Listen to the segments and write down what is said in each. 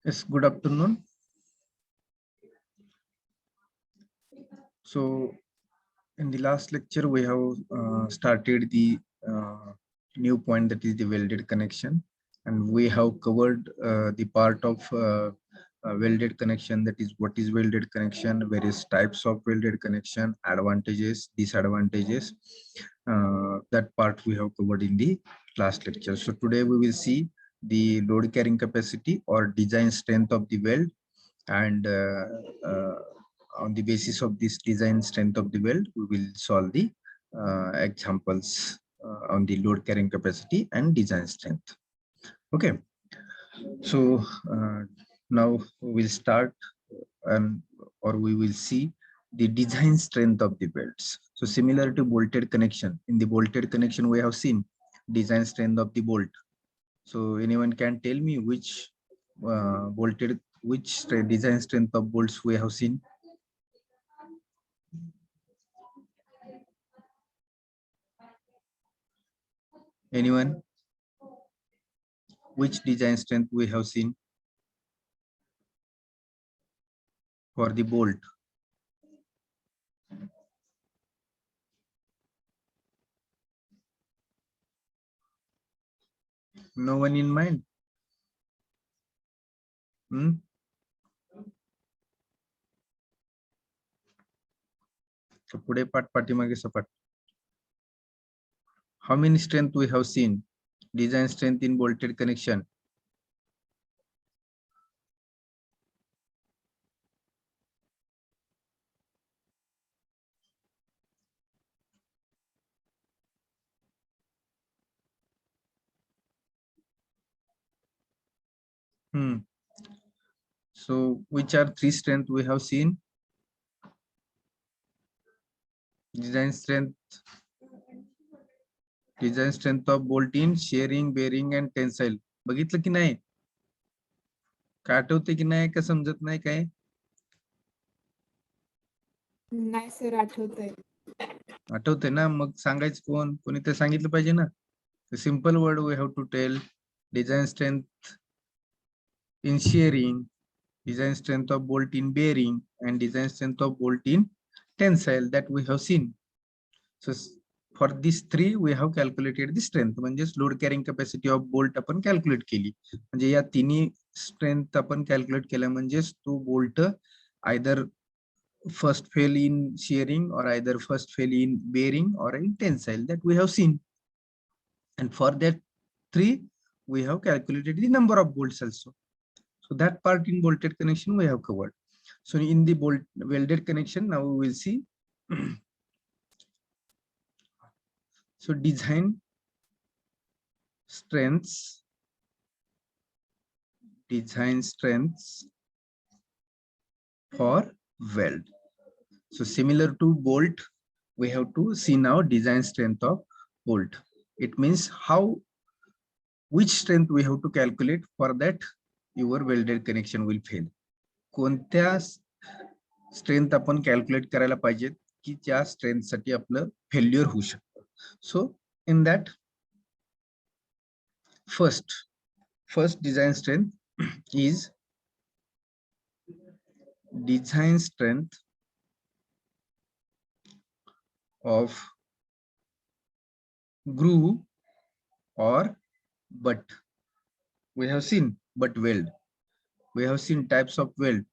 Yes, good afternoon. So, in the last lecture, we have started the new point, that is the welded connection, and we have covered the part of welded connection, that is what is welded connection, various types of welded connection, advantages, disadvantages. That part we have covered in the last lecture. So today we will see the load carrying capacity or design strength of the weld, and on the basis of this design strength of the weld, we will solve the examples on the load carrying capacity and design strength. Okay, so now we'll start, and or we will see the design strength of the belts. So similar to bolted connection, in the bolted connection we have seen design strength of the bolt. So anyone can tell me which design strength of bolts we have seen? Anyone? Which design strength we have seen for the bolt? No one in mind? So पुढे पाठ पाठीमागे सपाट. How many strength we have seen? Design strength in bolted connection. So which are three strength we have seen? Design strength of bolt in shearing, bearing and tensile. बघितलं की नाही? का आठवते की नाही, का समजत नाही काय? नाही सर, आठवतंय. आठवते ना? मग सांगायचं कोण? कोणी ते सांगितलं पाहिजे ना. Simple word we have to tell. Design strength in shearing, design strength of bolt in bearing, and design strength of bolt in tensile, that we have seen. So for these three we have calculated the strength. म्हणजे load carrying capacity of bolt आपण calculate केली. म्हणजे या तिन्ही strength आपण calculate केल्या, म्हणजे तो bolt either first fail in shearing or either first fail in bearing or in tensile, that we have seen. And for that three we have calculated the number of bolts also. So that part in bolted connection we have covered. So in the welded connection, now we will see. So design strengths for weld. So similar to bolt, we have to see now design strength of bolt. It means which strength we have to calculate, for that your welded connection will fail. कोणत्या strength आपण calculate करायला पाहिजेत की त्या strength साठी आपलं failure होऊ शकतं. So in that first design strength is design strength of groove or butt. We have seen butt weld. We have seen types of weld.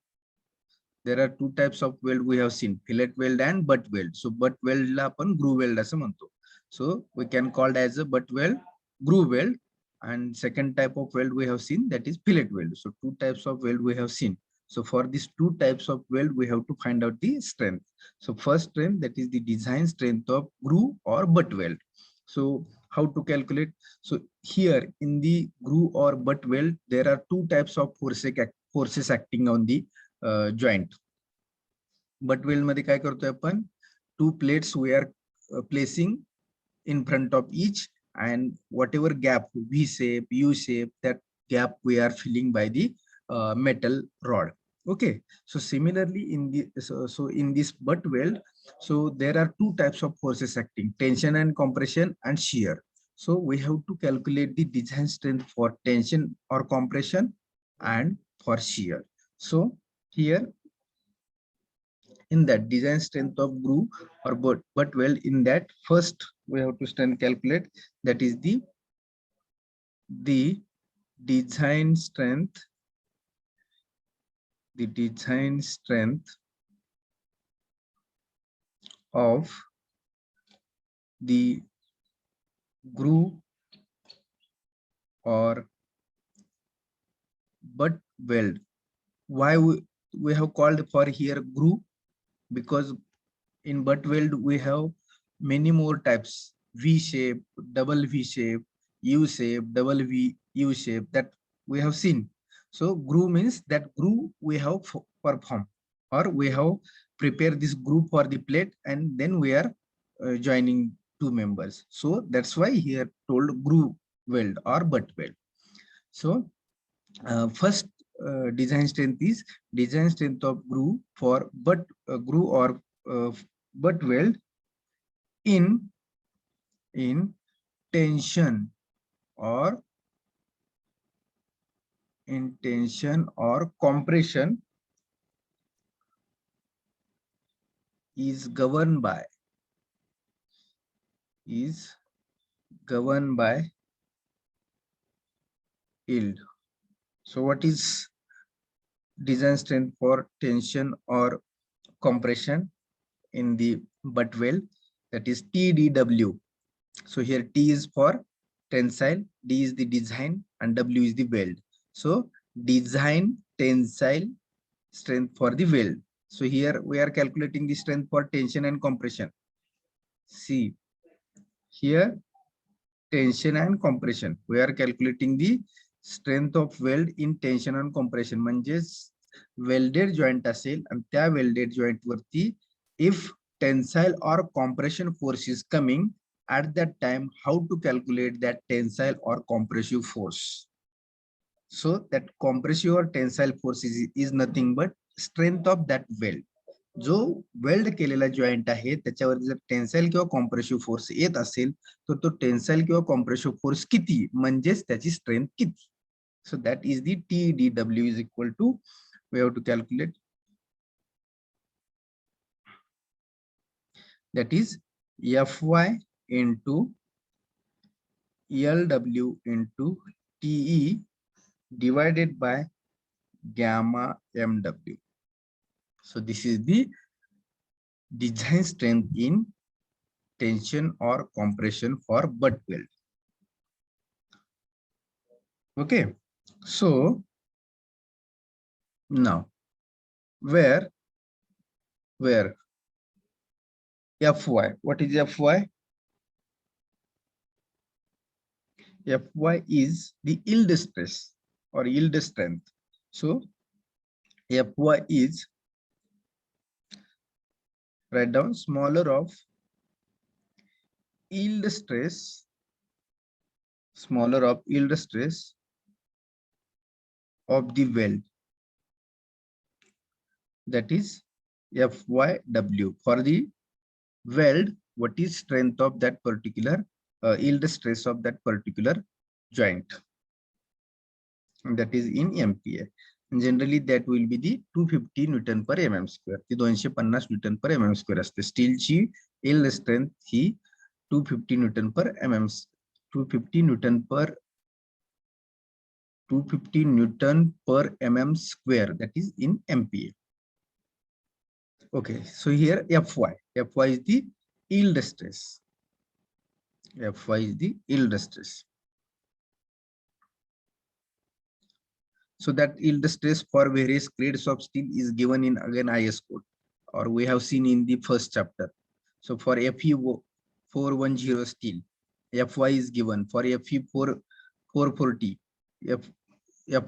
There are two types of weld we have seen, fillet weld and butt weld. So butt weld ला आपण groove weld असं म्हणतो. So we can call it as a butt weld, groove weld, and second type of weld we have seen, that is fillet weld. So two types of weld we have seen. So for these two types of weld, we have to find out the strength. So first strength, that is the design strength of groove or butt weld. So how to calculate? So here in the groove or butt weld, there are two types of forces acting on the joint. Butt weld मध्ये काय करतोय आपण? Two plates we are placing in front of each, and whatever gap, V shape, U shape, that gap we are filling by the metal rod. Okay, so similarly in the in this butt weld, so there are two types of forces acting: tension and compression and shear. So we have to calculate the design strength for tension or compression and for shear. So here in that design strength of groove or butt weld, in that first we have to stand calculate, that is the design strength, the design strength of the groove or butt weld. Why we have called for here groove? Because in butt weld we have many more types: V shape, double V shape, U shape, double V U shape, that we have seen. So groove means that groove we have performed, or we have prepared this groove for the plate, and then we are joining two members. So that's why here told groove weld or butt weld. So first design strength is design strength of groove for groove or butt weld in tension or compression is governed by yield. So what is design strength for tension or compression in the butt weld? That is TDW. So here T is for tensile, D is the design, and W is the weld. So design tensile strength for the weld. So here we are calculating the strength for tension and compression. See here, tension and compression. We are calculating the strength of weld in tension and compression. म्हणजेच welded joint असेल आणि त्या welded joint वरती if tensile or compression force is coming, at that time how to calculate that tensile or compressive force. So that compressive or tensile force is nothing but strength of that weld. जो weld केलेला joint आहे त्याच्यावर जर tensile किंवा compressive force येत असेल तर तो टेन्साइल किंवा कॉम्प्रेसिव्ह फोर्स किती म्हणजेच त्याची स्ट्रेंथ किती. So that is the TDW is equal to, we have to calculate, that is Fy into LW into TE divided by gamma MW. So this is the design strength in tension or compression for butt weld. Okay, so now where Fy, what is Fy? Fy is the yield stress or yield strength. So Fy is, write down, smaller of yield stress, of the weld, that is Fyw. For the weld, what is strength of that particular yield stress of that particular joint, and that is in MPa. And generally that will be the 250 Newton per mm square. ती 250 Newton per mm square असते. स्टीलची yield strength he 250 Newton per mm, 250 Newton per mm square, that is in MPa. Okay, so here Fy is the yield stress. Fy is the yield stress. So that yield stress for various grades of steel is given in again IS code, or we have seen in the first chapter. So for Fe 410 steel, Fy is given. For Fe 440,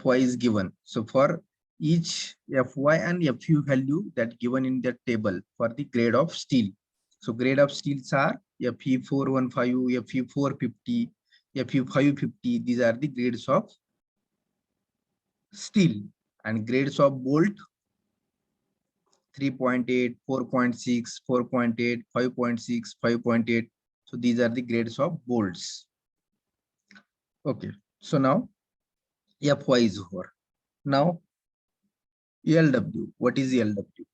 Fy is given. So for each Fy and Fu value that given in the table for the grade of steel. So grade of steels are Fe 415, Fe 450, Fu 550. These are the grades of steel, and grades of bolt 3.8, 4.6, 4.8, 5.6, 5.8. So these are the grades of bolts. Okay, so now Fy is over. Now LW. What is LW?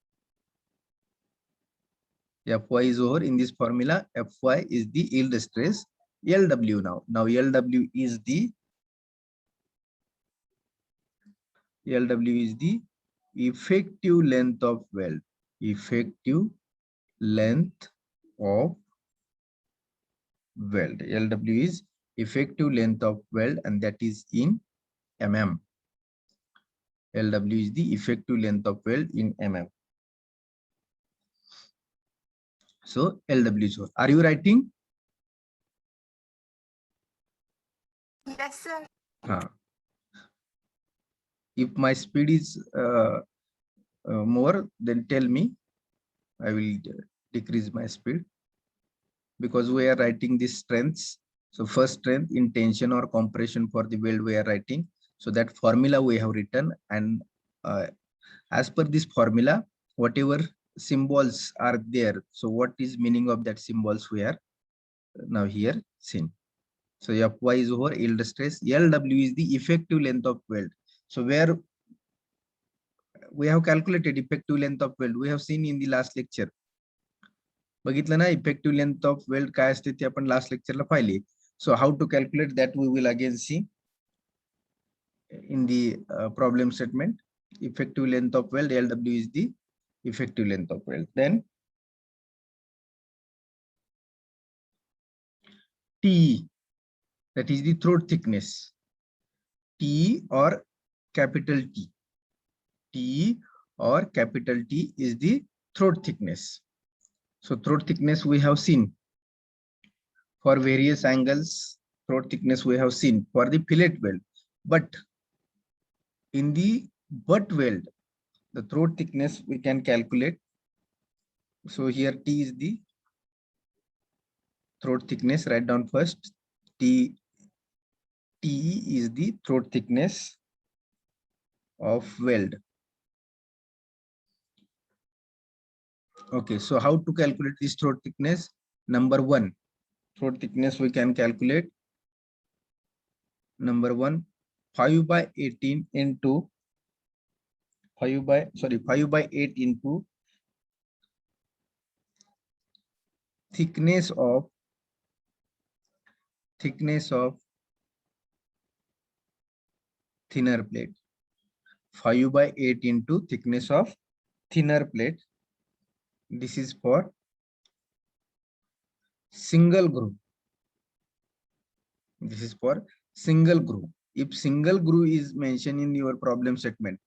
Fy is over in this formula. Fy is the yield stress. LW now. Now LW is the effective length of weld. Effective length of weld. LW is effective length of weld, and that is in mm. LW is the effective length of weld in mm. So LW is over. Are you writing? Yes, sir. If my speed is more, then tell me. I will decrease my speed, because we are writing the strengths. So first strength in tension or compression for the weld we are writing. So that formula we have written, and as per this formula, whatever symbols are there, so what is meaning of that symbols we are now here seen. So Fy is over yield stress. LW is the effective length of weld. So where we have calculated effective length of weld, we have seen in the last lecture. बघितलं ना, effective length of weld काय असते ते आपण last लेक्चरला पाहिली. So how to calculate that we will again see in the problem statement. Effective length of weld, LW is the effective length of weld. Then T, that is the throat thickness. T or capital T. T or capital T is the throat thickness. So throat thickness we have seen for various angles. Throat thickness we have seen for the fillet weld, but in the butt weld, the throat thickness we can calculate. So here T is the throat thickness. Write down first. T is the throat thickness of weld. Okay, so how to calculate this throat thickness? Number one, throat thickness we can calculate. Number one, 5 by 18 into 5 by 8 into thickness of thinner plate. 5 by 8 into thickness of thinner plate. This is for single groove. This is for single groove. If single groove is mentioned in your problem statement,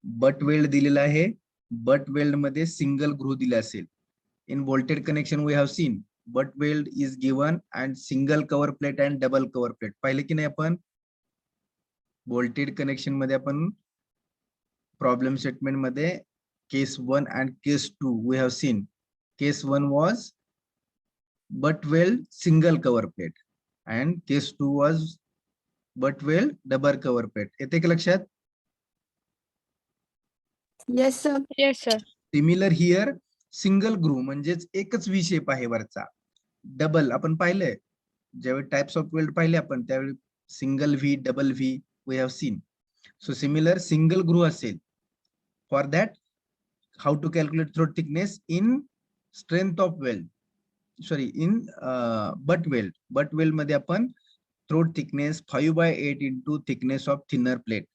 butt weld दिलेला आहे, butt weld मध्ये single groove दिला असेल. In bolted connection we have seen butt weld is given and single cover plate and double cover plate. पाहिले की नाही आपण bolted connection मध्ये आपण problem statement मध्ये case 1 and case 2 we have seen. Case 1 was butt weld single cover plate and case 2 was butt weld double cover plate. येते का लक्षात? Yes, sir. Yes, sir. Similar here single groove म्हणजेच एकच V shape आहे वरचा. Double आपण पाहिलंय ज्यावेळी टाइप्स ऑफ वेल्ड पाहिले आपण त्यावेळी single V double V we have seen. So similar single groove असेल. For that how to calculate throat thickness in strength of weld, sorry in butt weld. Butt weld मध्ये आपण throat thickness 5 by 8 into thickness of thinner plate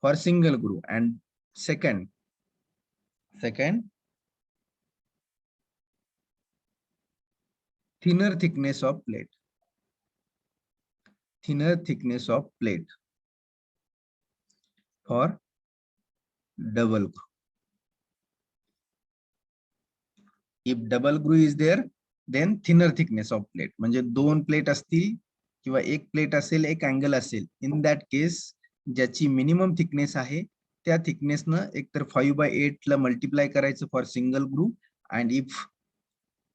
for single groove. And second thinner thickness of plate. Thinner thickness of plate for double groove. If double groove is there, then thinner thickness of plate. म्हणजे दोन plate असतील किंवा एक plate असेल एक angle असेल, in that case ज्याची minimum thickness आहे त्या थिकनेसनं एकतर 5 by 8 ला मल्टिप्लाय करायचं for single groove. And if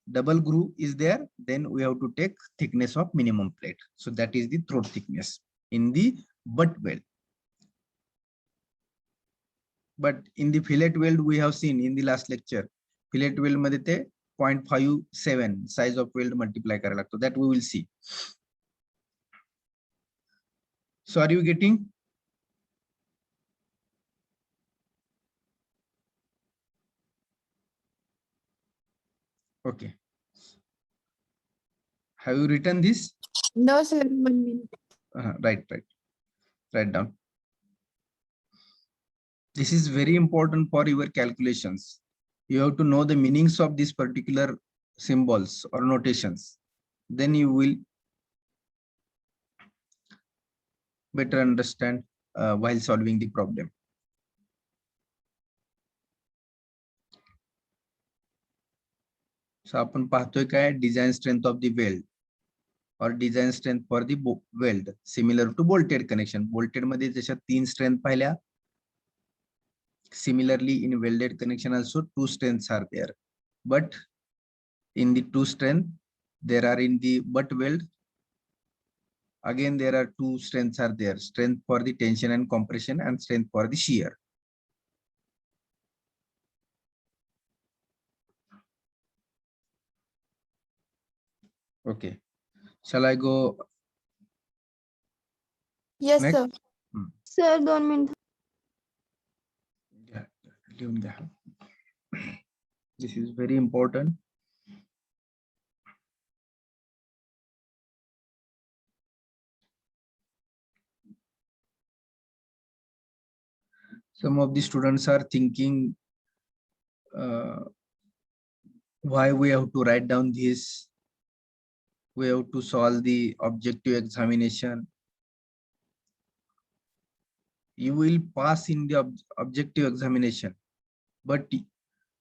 double groove is there, then we have to take thickness of minimum plate. So that is the throat thickness in the butt weld. But in the fillet weld we have seen in the last lecture, fillet weld मध्ये ते 0.57 size of weld multiply करायला लागतो. That we will see. So are you getting? Have you written this? No, sir. 1 minute. Write down. This is very important for your calculations. You have to know the meanings of these particular symbols or notations. Then you will better understand while solving the problem. So आपण पाहतोय काय design strength of the weld or design strength for the weld similar to bolted connection. Bolted मध्ये जशा 3 strength पाहिल्या. Similarly in welded connection also 2 strengths are there. But in the 2 strength there are in the butt weld. Again there are 2 strengths are there. Strength for the tension and compression and strength for the shear. Okay. Shall I go? Yes, next? sir. Sir, 2 minutes. Yeah. This is very important. Some of the students are thinking why we have to write down this. We have to solve the objective examination. You will pass in the objective examination, but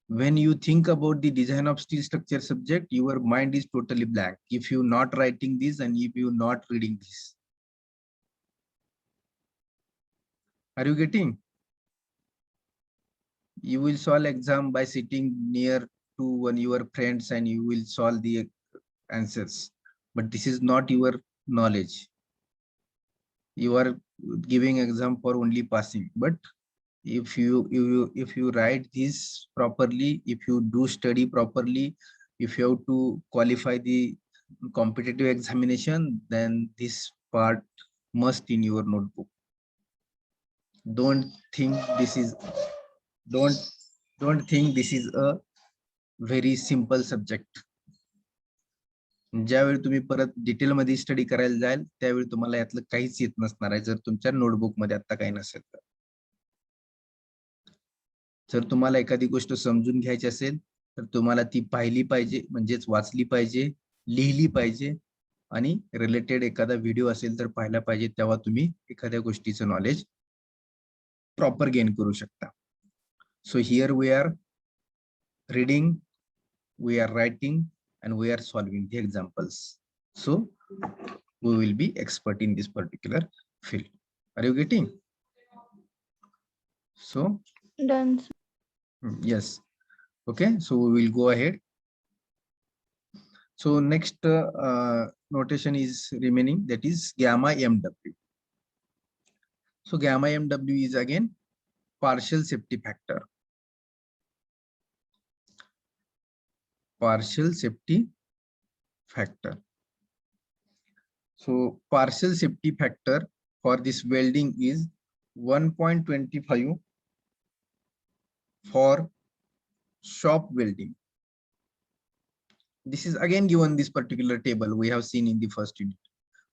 when you think about the design of steel structure subject, your mind is totally blank if you not writing this and if you not reading this. Are you getting? You will solve exam by sitting near to one your friends and you will solve the answers, but this is not your knowledge. You are giving exam for only passing, but if you write this properly, if you do study properly, if you have to qualify the competitive examination, then this part must in your notebook. Don't think this is a very simple subject. ज्यावेळी तुम्ही परत detail मध्ये study करायला जाल त्यावेळी तुम्हाला यातलं काहीच येत नसणार आहे जर तुमच्या नोटबुक मध्ये आता काही नसेल तर. जर तुम्हाला एखादी गोष्ट समजून घ्यायची असेल तर तुम्हाला ती पाहिली पाहिजे, म्हणजेच वाचली पाहिजे, लिहिली पाहिजे आणि रिलेटेड एखादा व्हिडिओ असेल तर पाहायला पाहिजे, तेव्हा तुम्ही एखाद्या गोष्टीचं नॉलेज प्रॉपर गेन करू शकता. So here we are reading, we are writing and we are solving the examples, so we will be expert in this particular field. Are you getting? So Done. yes, okay, so we will go ahead. So next notation is remaining, that is gamma mw. So gamma mw is again partial safety factor. Partial safety factor. So partial safety factor for this welding is 1.25 for shop welding. This is again given this particular table we have seen in the first unit.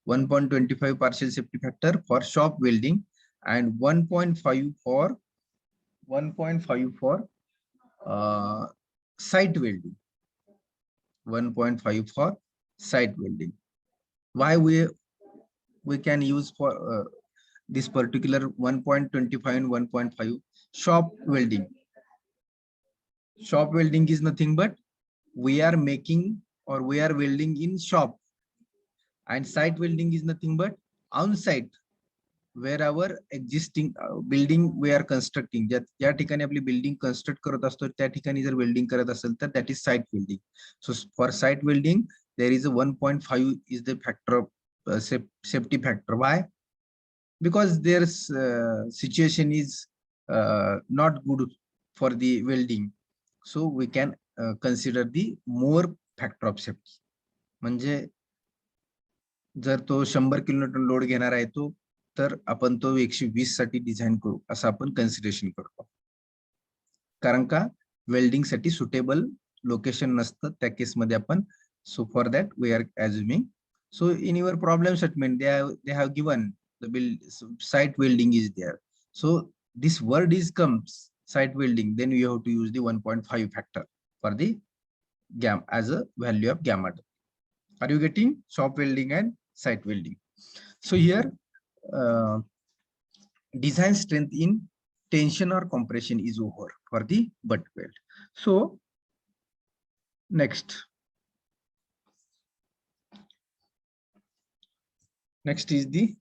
1.25 partial safety factor for shop welding and 1.5 for site welding. 1.5 for site welding. Why we can use for this particular 1.25 and 1.5 shop welding? Shop welding is nothing but we are making or we are welding in shop, and site welding is nothing but on site where our existing building we are constructing. ज्या ठिकाणी आपली building construct करत असतो त्या ठिकाणी जर welding करत असेल तर that is site welding. So for site welding there is a 1.5 is the factor of safety factor. Why? Because their situation is not good for the welding, so we can consider the more factor of safety. म्हणजे जर तो 100 kilonewton load घेणार आहे तो तर आपण तो 120 साठी डिझाइन करू असं आपण कन्सिडरेशन करतो, कारण का वेल्डिंग साठी सुटेबल लोकेशन नसतं, त्या केस मध्ये आपण So for that we are assuming. So in your problem statement, they have given the site welding is there. So this word is comes site welding, then you have to use the 1.5 factor for the gamma as a value of gamma. Are you getting shop welding and site welding? So here design strength in tension or compression is over for the butt weld. So next is the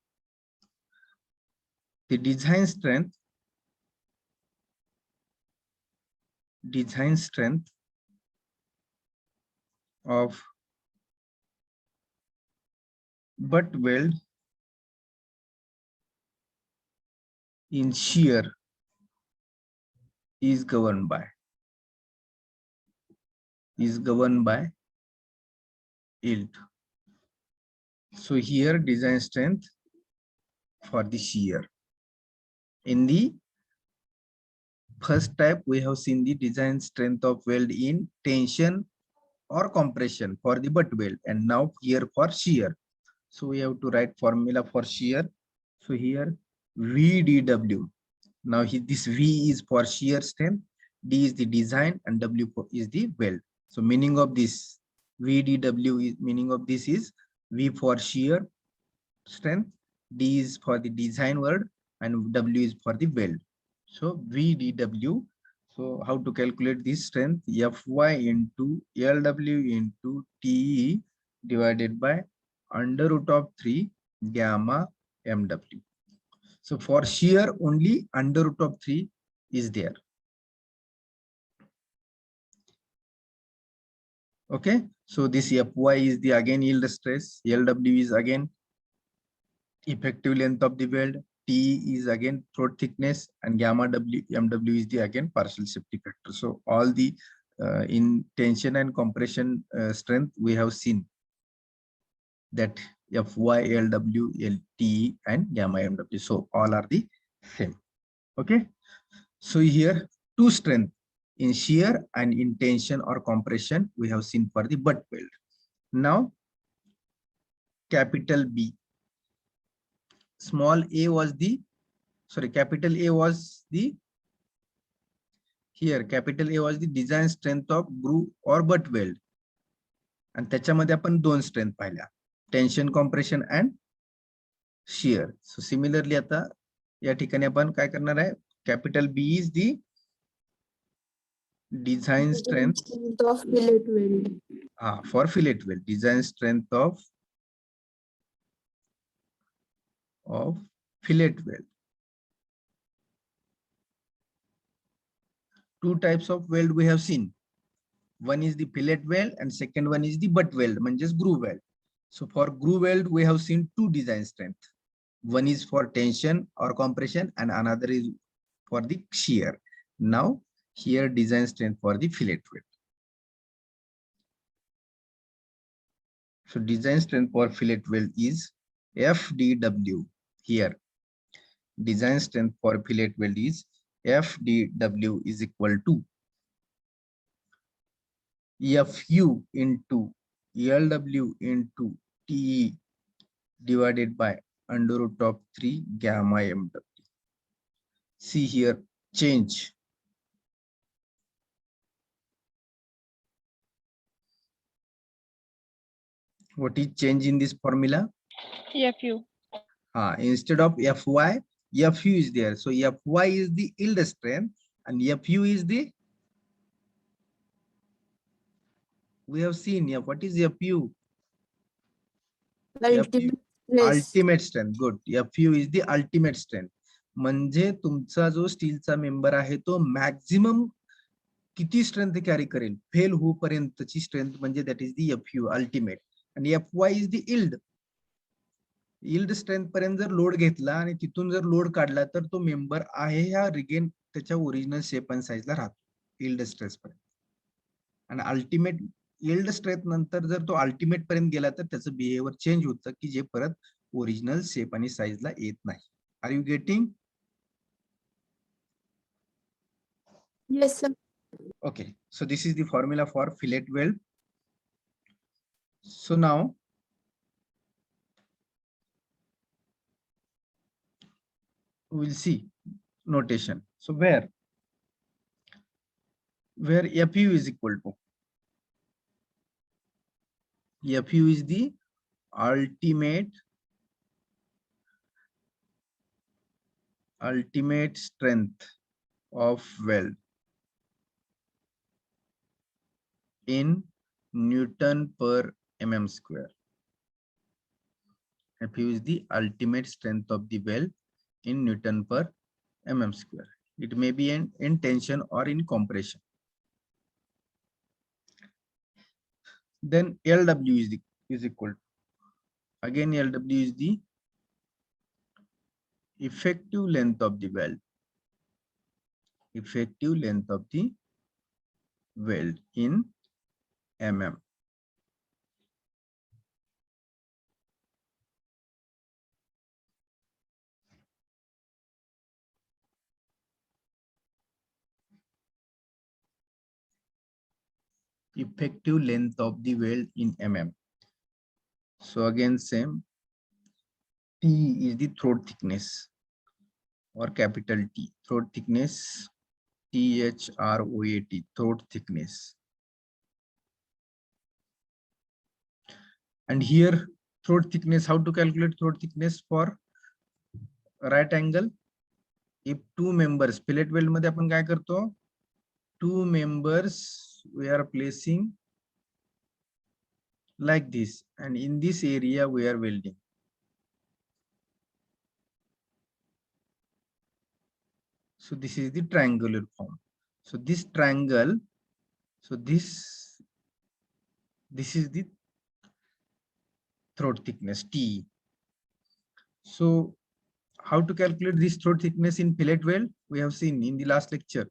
design strength of butt weld in shear is governed by yield. So here design strength for the shear. In the first type, we have seen the design strength of weld in tension or compression for the butt weld, and now here for shear. So we have to write formula for shear. So here VDW. Now this V is for shear strength, D is the design, and W is the weld. So meaning of this VDW is meaning of this is V for shear strength, D is for the design word, and W is for the weld. So VDW. So how to calculate this strength? Fy into LW into TE divided by under root of 3 gamma MW. So for shear only under root of 3 is there. Okay, so this Fy is the again yield stress, LW is again effective length of the weld, T is again throat thickness, and gamma MW is the again partial safety factor. So all the in tension and compression strength we have seen that Fy, LW, LT, and gamma MW. So all are the same. Okay, so here two strength in shear and in tension or compression we have seen for the butt weld. Now capital B, small a was the capital A was the here capital A was the design strength of groove or butt weld, आणि त्याच्यामध्ये आपण दोन strength पाहिल्या, tension compression and shear. So similarly आता या ठिकाणी आपण काय करणार आहे, capital B is the design strength of fillet weld. For fillet weld, design strength of fillet weld. Two types of weld we have seen. One is the fillet weld and second one is the butt weld, manches groove weld. So for groove weld we have seen two design strength. One is for tension or compression and another is for the shear. Now here design strength for the fillet weld. So design strength for fillet weld is FDW. Here design strength for fillet weld is FDW is equal to Fu into LW into TE divided by under root of 3 gamma MW. See here change. What is change in this formula? Fu. Instead of Fy, Fu is there. So Fy is the yield strength and Fu is the, we have seen here, what is Fu? Ultimate strength. Good. Fu is the ultimate strength. म्हणजे तुमचा जो स्टीलचा member आहे तो maximum किती strength carry करेल, fail होईपर्यंतची strength म्हणजे that is the Fu ultimate. आणि Fy is the yield strength पर्यंत जर लोड घेतला आणि तिथून जर लोड काढला तर तो मेंबर आहे ह्या रिगेन त्याच्या ओरिजिनल शेप आणि साईजला राहतो यील्ड स्ट्रेस पर्यंत. आणि अल्टिमेट यील्ड स्ट्रेंथ नंतर जर तो अल्टिमेट पर्यंत गेला तर त्याचं बिहेवियर चेंज होतं की जे परत ओरिजिनल शेप आणि साईजला येत नाही. Are you getting? Yes, sir. Okay, so this is the formula for fillet weld. So now we'll see notation. So where FU is equal to, FU is the ultimate strength of weld in Newton per mm square. FU is the ultimate strength of the weld in Newton per mm square. It may be in tension or in compression. Then LW is equal to, again LW is the effective length of the weld. Effective length of the weld in mm. Effective length of the weld in mm. So again same, T is the throat thickness or capital T, throat thickness, THROAT, throat thickness. And here throat thickness, how to calculate throat thickness for right angle? If two members, fillet weld मध्ये आपण काय करतो? Two members we are placing like this, and in this area we are welding. So this is the triangular form. So this triangle, so this is the throat thickness T. So how to calculate this throat thickness in fillet weld? We have seen in the last lecture.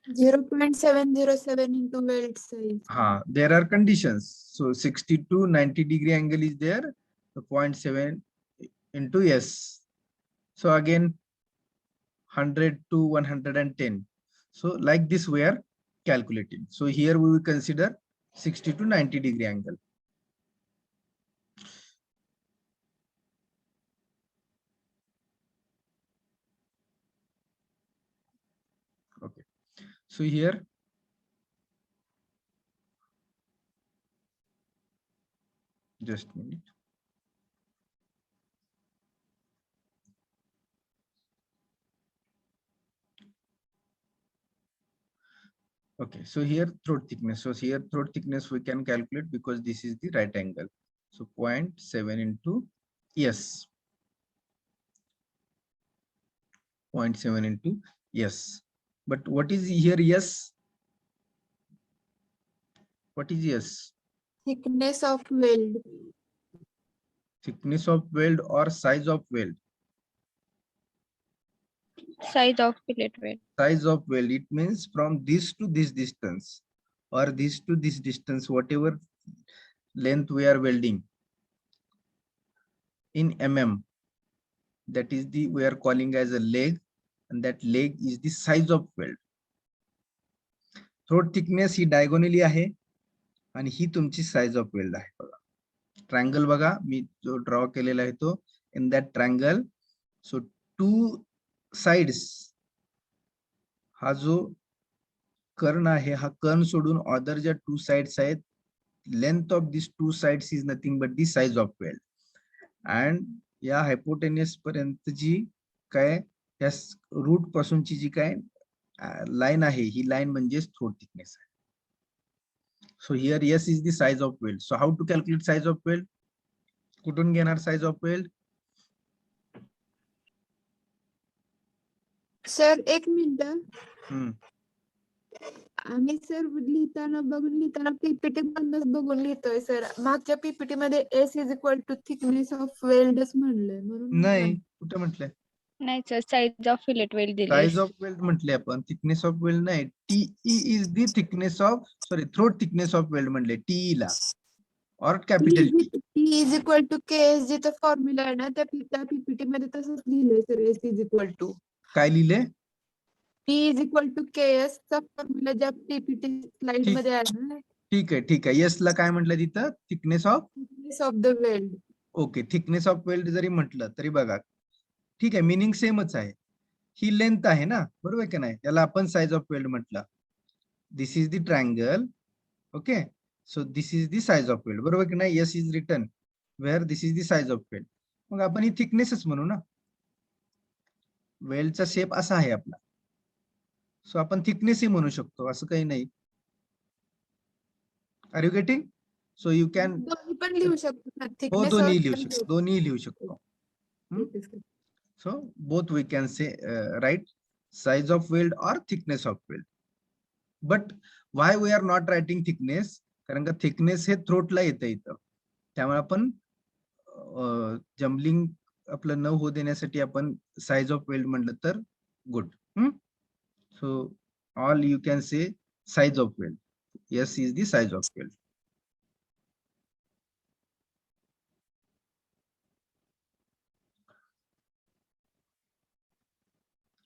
0.707 into weld size. There are conditions. So 60 to 90 degree angle is there. So 0.7 into S. So again 100 to 110. So like this we are calculating. So here we will consider 60 to 90 degree angle. Okay. So here just a minute. Okay, so here throat thickness. So here throat thickness we can calculate because this is the right angle. So 0.7 into S. 0.7 into S. But what is here S? What is S? Thickness of weld. Thickness of weld or size of weld? Size of fillet weld. Size of weld, it means from this to this distance or this to this distance, whatever length we are welding in mm, that is the we are calling as a leg, and that leg is the size of weld. Throat thickness he diagonally आहे आणि ही तुमची size of weld आहे बघा. Triangle बघा मी जो draw केलेला आहे तो, in that triangle, so two sides, हा जो कर्ण आहे हा कर्ण सोडून अदर ज्या टू साइड्स आहेत, length of this two sides is nothing but the size of weld. And या हायपोटेनियस पर्यंत जी काय या रूट पासूनची जी काय लाईन आहे ही लाईन म्हणजे थ्रोट थिकनेस आहे. So here S is the size of weld. So how to calculate size of weld? कुठून घेणार साइज ऑफ वेल्ड? सर एक मिनिट, आम्ही सर लिहिताना पीपीटी मधूनच बघून लिहितोय सर. मागच्या पीपीटी मध्ये S is equal to thickness of वेल्डच म्हणलंय म्हणून. नाही, कुठे म्हटलंय? नाही sir, size of fillet weld दिली. साइज ऑफ वेल्ड म्हटले आपण, थिकनेस ऑफ वेल्ड नाही. TE is the thickness of, sorry, throat thickness of weld म्हणले टीई ला, और capital T. T is equal to K S जिथं फॉर्म्युला आहे ना त्या पीपीटी मध्ये तसंच लिहिलंय sir. S is equal to काय लिहिले? T is equal to K S चा फॉर्म्युला ज्या पीपीटी स्लाइड मध्ये आहे ना. ठीक आहे यस ला काय म्हटलं तिथं thickness of thickness of the weld. Okay thickness of weld जरी म्हटलं तरी बघा ठीक आहे मिनिंग सेमच आहे ही लेंथ आहे ना बरोबर की नाही याला आपण साइज ऑफ वेल्ड म्हटलं this is the triangle okay so this is the size of weld बरोबर की नाही yes is written where this is the size of weld मग आपण ही थिकनेसच म्हणू ना वेल्डचा शेप असा आहे आपला सो आपण थिकनेसही म्हणू शकतो असं काही नाही are you getting so you can दोन्ही पण लिहू शकतो ना हो thickness दोन्ही or लिहू शकतो दोन्ही लिहू शकतो so both we can say write size of weld or thickness of weld but why we are not writing thickness कारण का thickness हे throat ला येतं इथं त्यामुळे आपण जम्बलिंग आपलं न होऊ देण्यासाठी आपण साइज ऑफ वेल्ड म्हटलं तर good so all you can say size of weld yes is the size of weld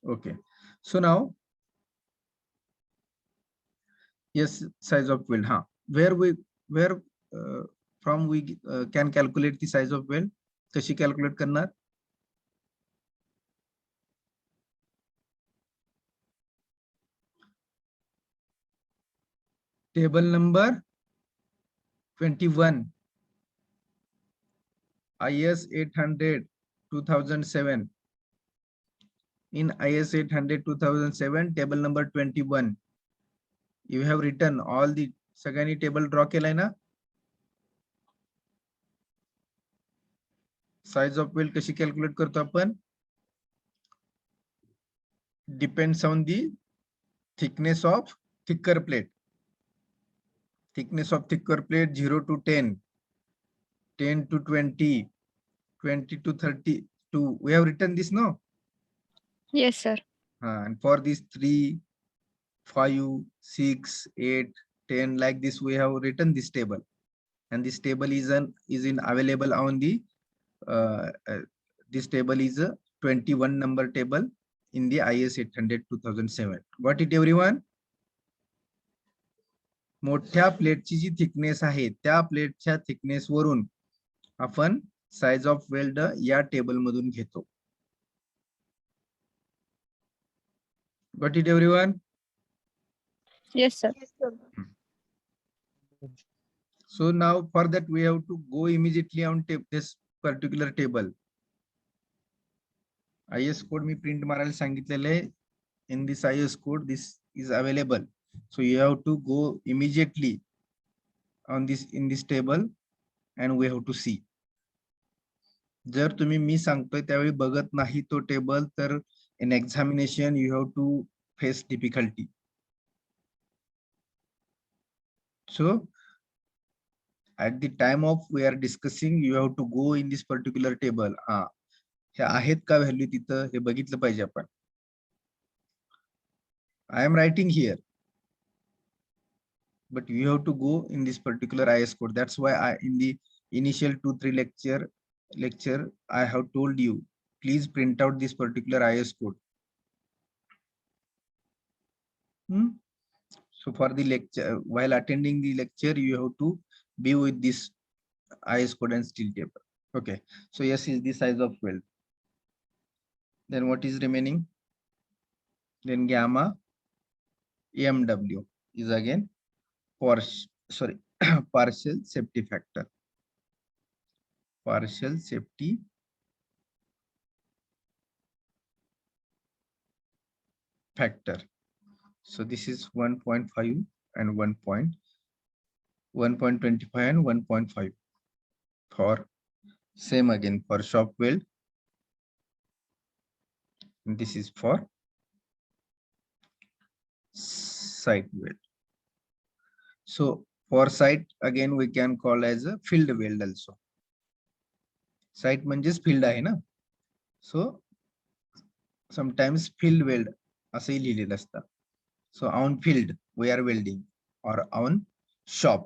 okay so now yes size of weld where from we can calculate the size of weld कशी calculate करणार table number 21 IS 800 2007 in IS 800 2007 table number 21 you have written all the सगळ्यांनी table draw केलाय ना size of weld कशी calculate करतो आपण depends on the thickness of thicker plate thickness of thicker plate 0 to 10 10 to 20 20 to 32 we have written this no Yes, sir. and for these 3 5 6 8 10 like this we have written this table and this table is in available on the this table is a 21 number table in the IS 800 2007 got it everyone मोठ्या प्लेटची जी thickness आहे त्या प्लेटच्या thickness वरून आपण size of weld या table मधून घेतो got it everyone Yes, sir. so now for that we have to go immediately on this particular table IS code me print मारायला सांगितलेले in this IS code this is available so you have to go immediately on this in this table and we have to see जर तुम्ही मी सांगतोय त्यावेळी बघत नाही तो table तर in examination you have to face difficulty so at the time of we are discussing you have to go in this particular table हे आहेत का व्हॅल्यू तिथं हे बघितलं पाहिजे आपण I am writing here but you have to go in this particular IS code that's why I in the initial 2-3 lecture I have told you please print out this particular IS code so for the lecture while attending the lecture you have to be with this IS code and steel table okay so yes is the size of weld then what is remaining then gamma EMW is again partial safety factor partial safety factor so this is 1.5 and 1.25 and 1.5 for same again for shop weld and this is for site weld so for site again we can call as a field weld also site म्हणजेच field आहे ना so sometimes field weld असंही लिहिलेलं असतं so on field we are welding or on shop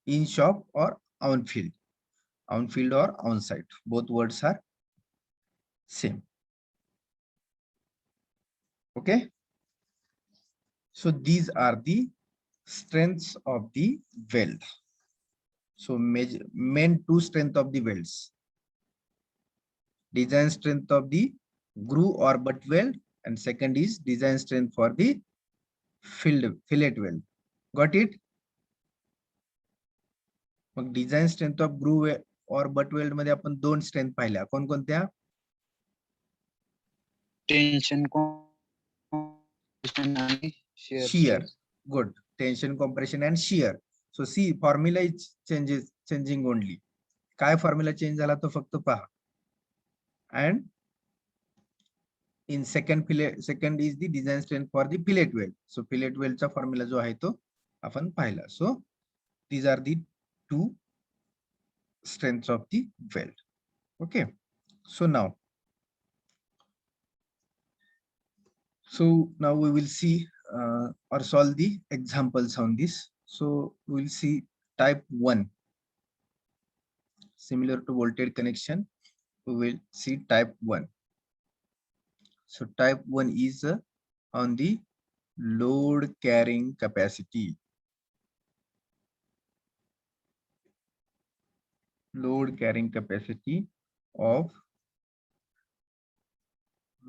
in shop or on field or on site both words are same okay so these are the strengths of the weld. So main two strength of the welds: design strength of the groove or butt weld, and second is design strength for the fillet weld. Got it? Mug design strength of groove और but weld मध्ये आपण दोन strength पाहिल्या, कोणकोणत्या? Tension shear. Good. Tension, compression and shear. So see, formula is changing only. काय formula change झाला तो फक्त पहा. And in second is the design strength for the fillet weld. So fillet weld चा फॉर्म्युला जो आहे तो आपण पाहिला. So these are the two strengths of the weld. Okay. So now we will see or solve the examples on this. So we will see type 1. Similar to voltage connection, we will see type 1. So type 1 is on the load carrying capacity. Load carrying capacity of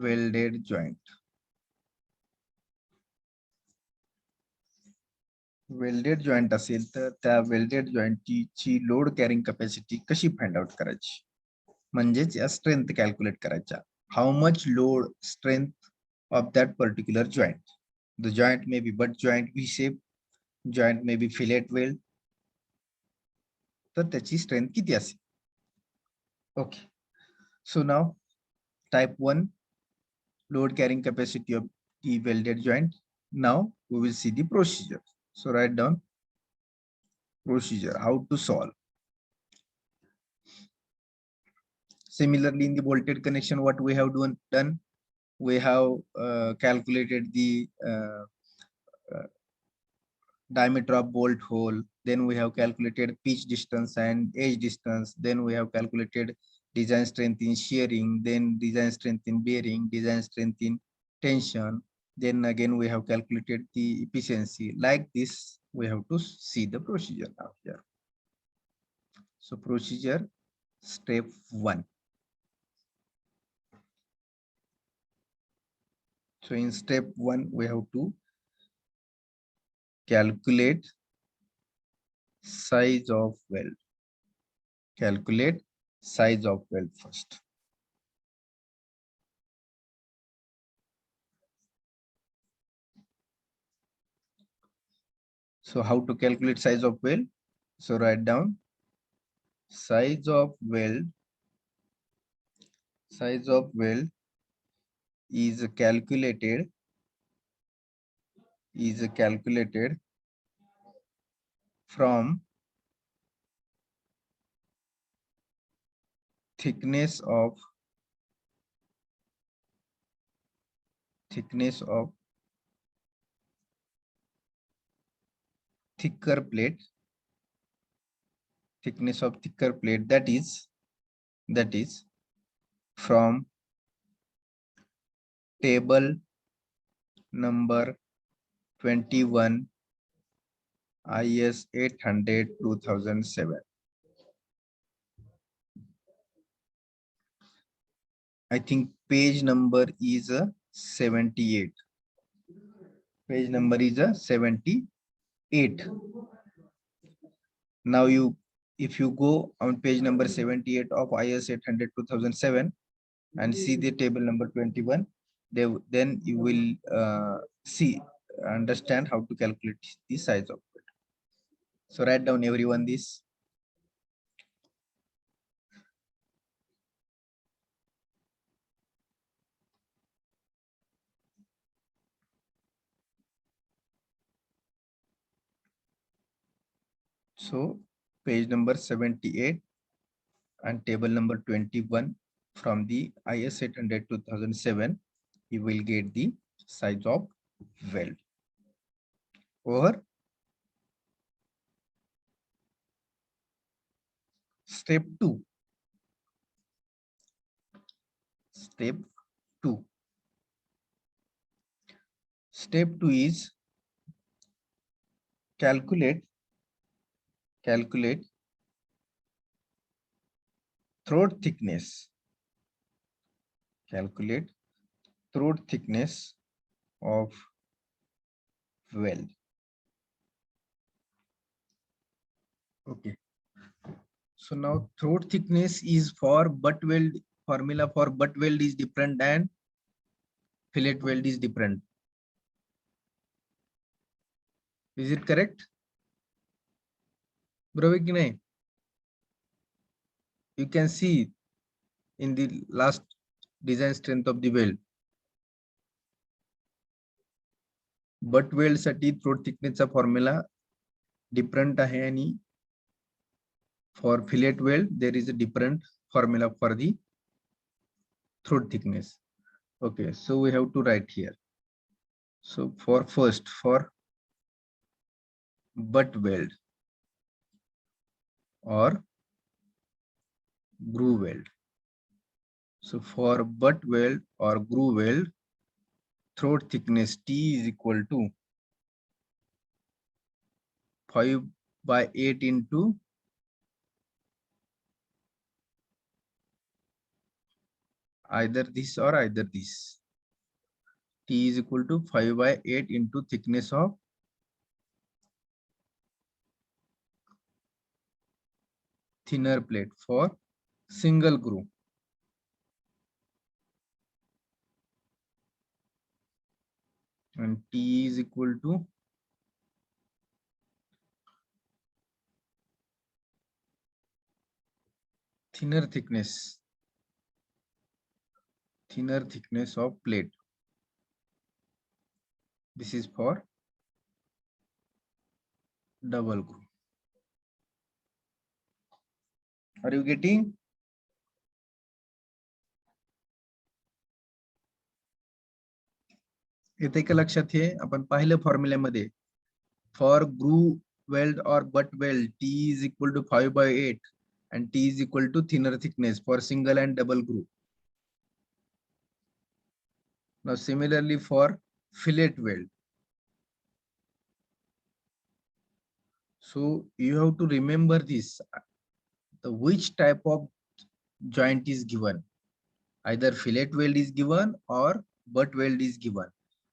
welded joint. Welded joint असेल तर त्या welded जॉइंटची load carrying capacity कशी find out करायची, म्हणजेच या strength calculate करायच्या. How much load strength of that particular joint. The joint may be butt joint, V shape joint may be fillet weld, तर त्याची स्ट्रेंथ किती असेल. Okay. So now type 1 load carrying capacity of the welded joint. Now we will see the procedure. So write down procedure, how to solve. Similarly, in the bolted connection, what we have done, we have calculated the diameter of bolt hole, then we have calculated pitch distance and edge distance, then we have calculated design strength in shearing, then design strength in bearing, design strength in tension, then again we have calculated the efficiency. Like this, we have to see the procedure now here. So procedure step 1. So in step 1, we have to calculate size of weld. Calculate size of weld first. So how to calculate size of weld? So write down size of weld. Size of weld is calculated from thickness of thicker plate, that is from table number 21 IS 800 2007. I think page number is 78. Page number is 78. Now if you go on page number 78 of IS 800 2007 and see the table number 21, then you will understand how to calculate the size of it. So write down everyone this. So page number 78 and table number 21 from the IS 800 2007, you will get the size of weld. Over. Step 2. Step 2. Step 2 is calculate throat thickness. Calculate throat thickness of weld. Okay. So now throat thickness is for butt weld. Formula for butt weld is different and fillet weld is different. Is it correct? Bro, you can see in the last design strength of the weld. Butt weld साठी throat thickness चा formula different आहे आणि for fillet weld there is a different formula for the throat thickness. Okay, so we have to write here. So for butt weld or groove weld. So for butt weld or groove weld, throat thickness T is equal to 5/8 into either this or either this. T is equal to 5/8 into thickness of thinner plate for single groove. And T is equal to thinner thickness of plate. This is for double groove. Are you getting? येते का लक्षात हे आपण पाहिलं फॉर्म्युल्यामध्ये for groove weld or butt weld T is equal to 5/8 and T is equal to thinner thickness for single and double groove. Now similarly for fillet weld. So you have to remember this, which type of joint is given. Either fillet weld is given or butt weld is given.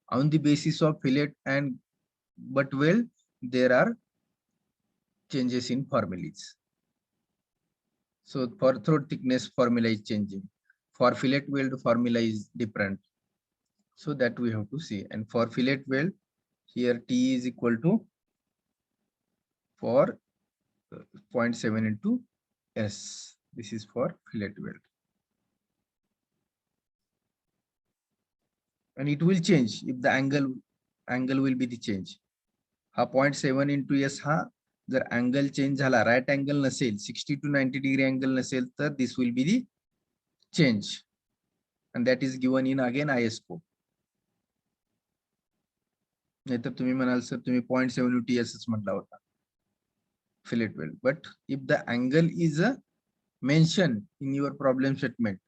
On the basis of fillet and butt weld, there are changes in formulas. So for throat thickness, formula is changing. For fillet weld, formula is different. So that we have to see. And for fillet weld, here T is equal to for 0.7 into S. This is for fillet weld. And it will change if the angle will be the change. हा 0.7 into S हा जर angle change झाला, right angle नसेल, 60 to 90 degree angle नसेल, तर this will be the change. And that is given in again IS code. नाहीतर तुम्ही म्हणाल सर तुम्ही 0.7 into S म्हटला होता fillet weld. But if the angle is mentioned in your problem statement,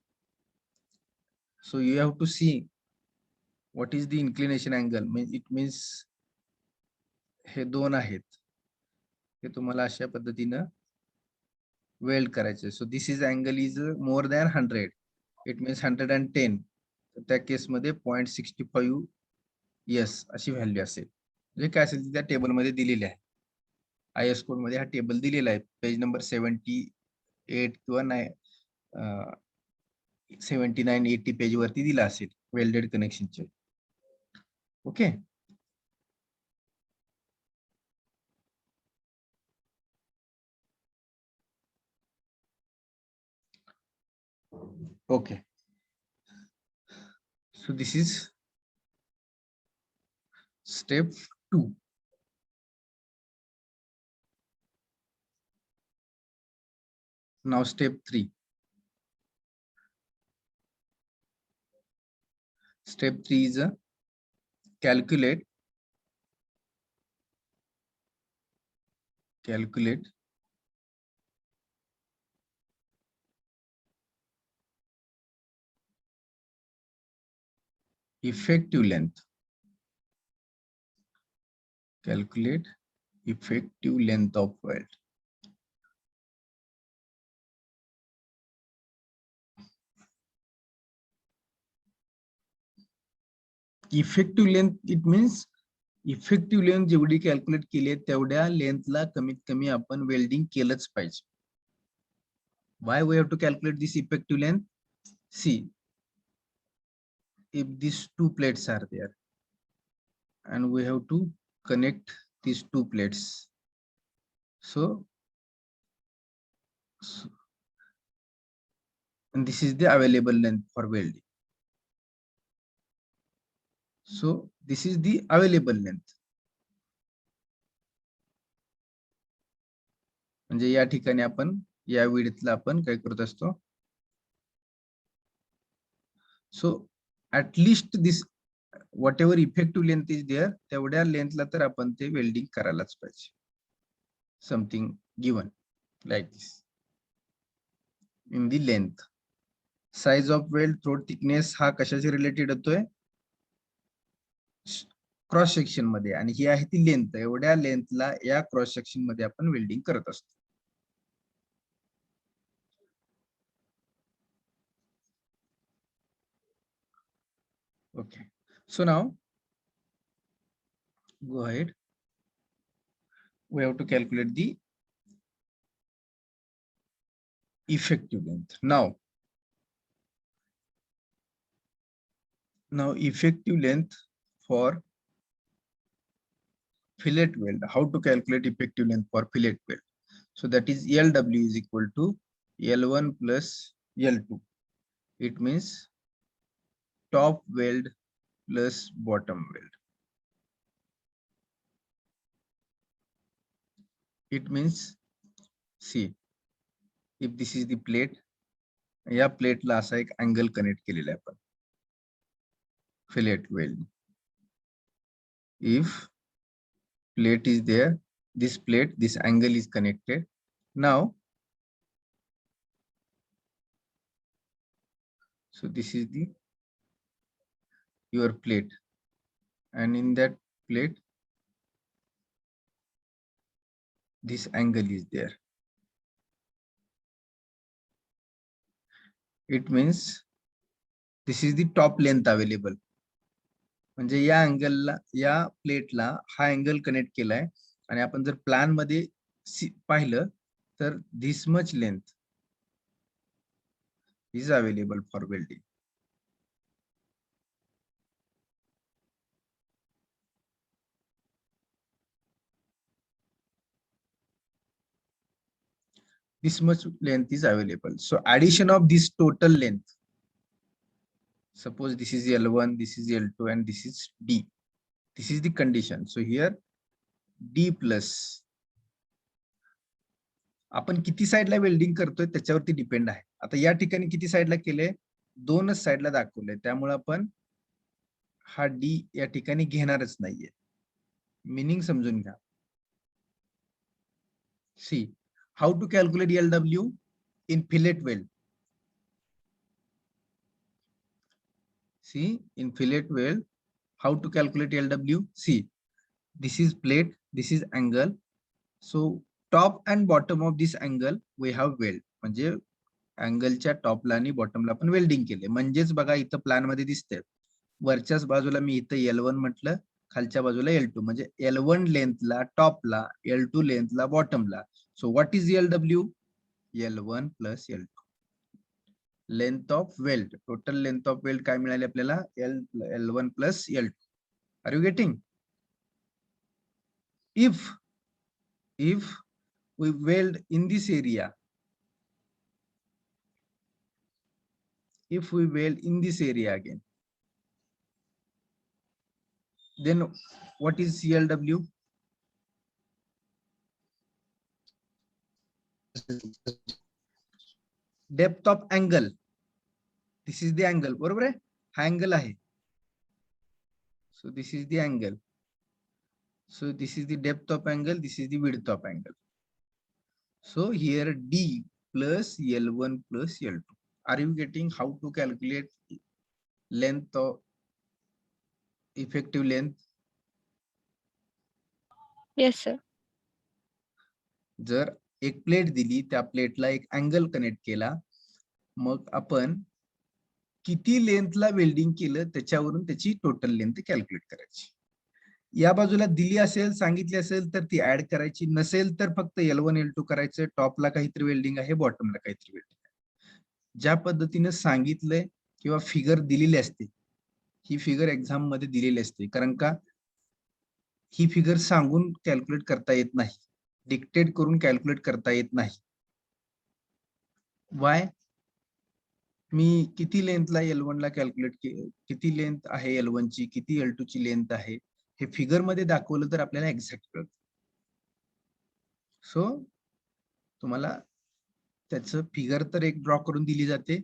so you have to see what is the inclination angle. It means हे दोन आहेत, हे तुम्हाला अशा पद्धतीनं वेल्ड करायचे. So this is angle is more than 100. It means 110. तर त्या केसमध्ये 0.65 S अशी व्हॅल्यू असेल. जे काय असेल त्या टेबल मध्ये दिलेले आहे. IS कोड मध्ये हा टेबल दिलेला आहे. पेज नंबर 78 किंवा 79-80 पेज वरती दिला असेल वेल्डेड कनेक्शनचे. Okay. Okay. So this is step 2. Now step 3. Step 3 is calculate effective length. Calculate effective length of weld. Effective length, it means effective length जेवढी कॅल्क्युलेट केली आहे तेवढ्या लेंथला कमीत कमी आपण वेल्डिंग केलंच पाहिजे. Why we have to calculate this effective length? See, if these two plates are there and we have to connect these two plates, so and this is the available length for welding. So this is the available length. म्हणजे या ठिकाणी आपण या विड्थला आपण काय करत असतो. So at least this whatever effective length is there, तेवढ्या लेंथला तर आपण ते वेल्डिंग करायलाच पाहिजे. Something given like this. In the length, size of weld, throat thickness हा कशाशी रिलेटेड होतोय, क्रॉस सेक्शन मध्ये, आणि ही आहे ती लेंथ. एवढ्या लेंथला या क्रॉस सेक्शन मध्ये आपण वेल्डिंग करत असतो. Okay, so now go ahead. We have to calculate the effective length. Now effective length for fillet weld. How to calculate effective length for fillet weld? So that is LW is equal to L1 plus L2. It means top weld plus bottom weld. It means, see, if this is the plate, या प्लेटला असा एक angle connect केलेला आहे आपण, fillet weld. If plate is there, this plate, this angle is connected. Now, so this is the your plate, and in that plate this angle is there. It means this is the top length available. म्हणजे या अँगलला, या प्लेटला हा angle connect केलाय, आणि आपण जर plan मध्ये पाहिलं तर this much length is available for welding. This much length is available. So addition of this total length, suppose this is L1, this is L2, and this is D. This is the condition. So here D plus, आपण किती साइडला welding करतोय त्याच्यावरती depend आहे. आता या ठिकाणी किती साइडला केले, दोनच साइडला दाखवले, त्यामुळे आपण हा D या ठिकाणी घेणारच नाहीये. मीनिंग समजून घ्या. See, how to calculate LW in fillet weld? See, in fillet weld, how to calculate LW? See, this is plate, this is angle. So top and bottom of this angle we have weld. म्हणजे अँगलच्या टॉपला आणि बॉटमला आपण welding केले. म्हणजेच बघा इथं plan मध्ये दिसतंय, वरच्याच बाजूला मी इथं L1 म्हटलं, खालच्या बाजूला L2, म्हणजे L1 लेंथला टॉपला, L2 लेंथला बॉटमला. So what is LW? L1 plus L2. Length of weld, total length of weld काय मिळाली आपल्याला? L1 plus L2. Are you getting? If we weld in this area, if we weld in this area again, then what is CLW? Depth of angle. This is the angle, बरोबर आहे? हा angle आहे. So this is the angle. So this is the depth of angle, this is the width of angle. So here D plus L1 plus L2. Are you getting how to calculate length of effective length? Yes, sir. जर एक plate दिली, त्या प्लेटला एक angle connect केला, मग आपण किती लेंथला welding केलं त्याच्यावरून त्याची टोटल लेंथ कॅल्क्युलेट करायची. या बाजूला दिली असेल, सांगितली असेल तर ती ऍड करायची, नसेल तर फक्त L1 L2 करायचं. टॉपला काहीतरी वेल्डिंग आहे, बॉटमला काहीतरी वेल्डिंग आहे. ज्या पद्धतीने सांगितलंय किंवा फिगर दिलेली असते, ही फिगर एक्झाम मध्ये दिलेली असते. कारण का ही फिगर सांगून कॅल्क्युलेट करता येत नाही, डिक्टेट करून कॅल्क्युलेट करता येत नाही. वाय? मी किती लेंथला L1 ला कॅल्क्युलेट किती लेंथ आहे L1 ची, किती L2 ची लेंथ आहे, हे फिगर मध्ये दाखवलं तर आपल्याला एक्झॅक्ट कळतं. सो तुम्हाला त्याचं फिगर तर एक ड्रॉ करून दिली जाते.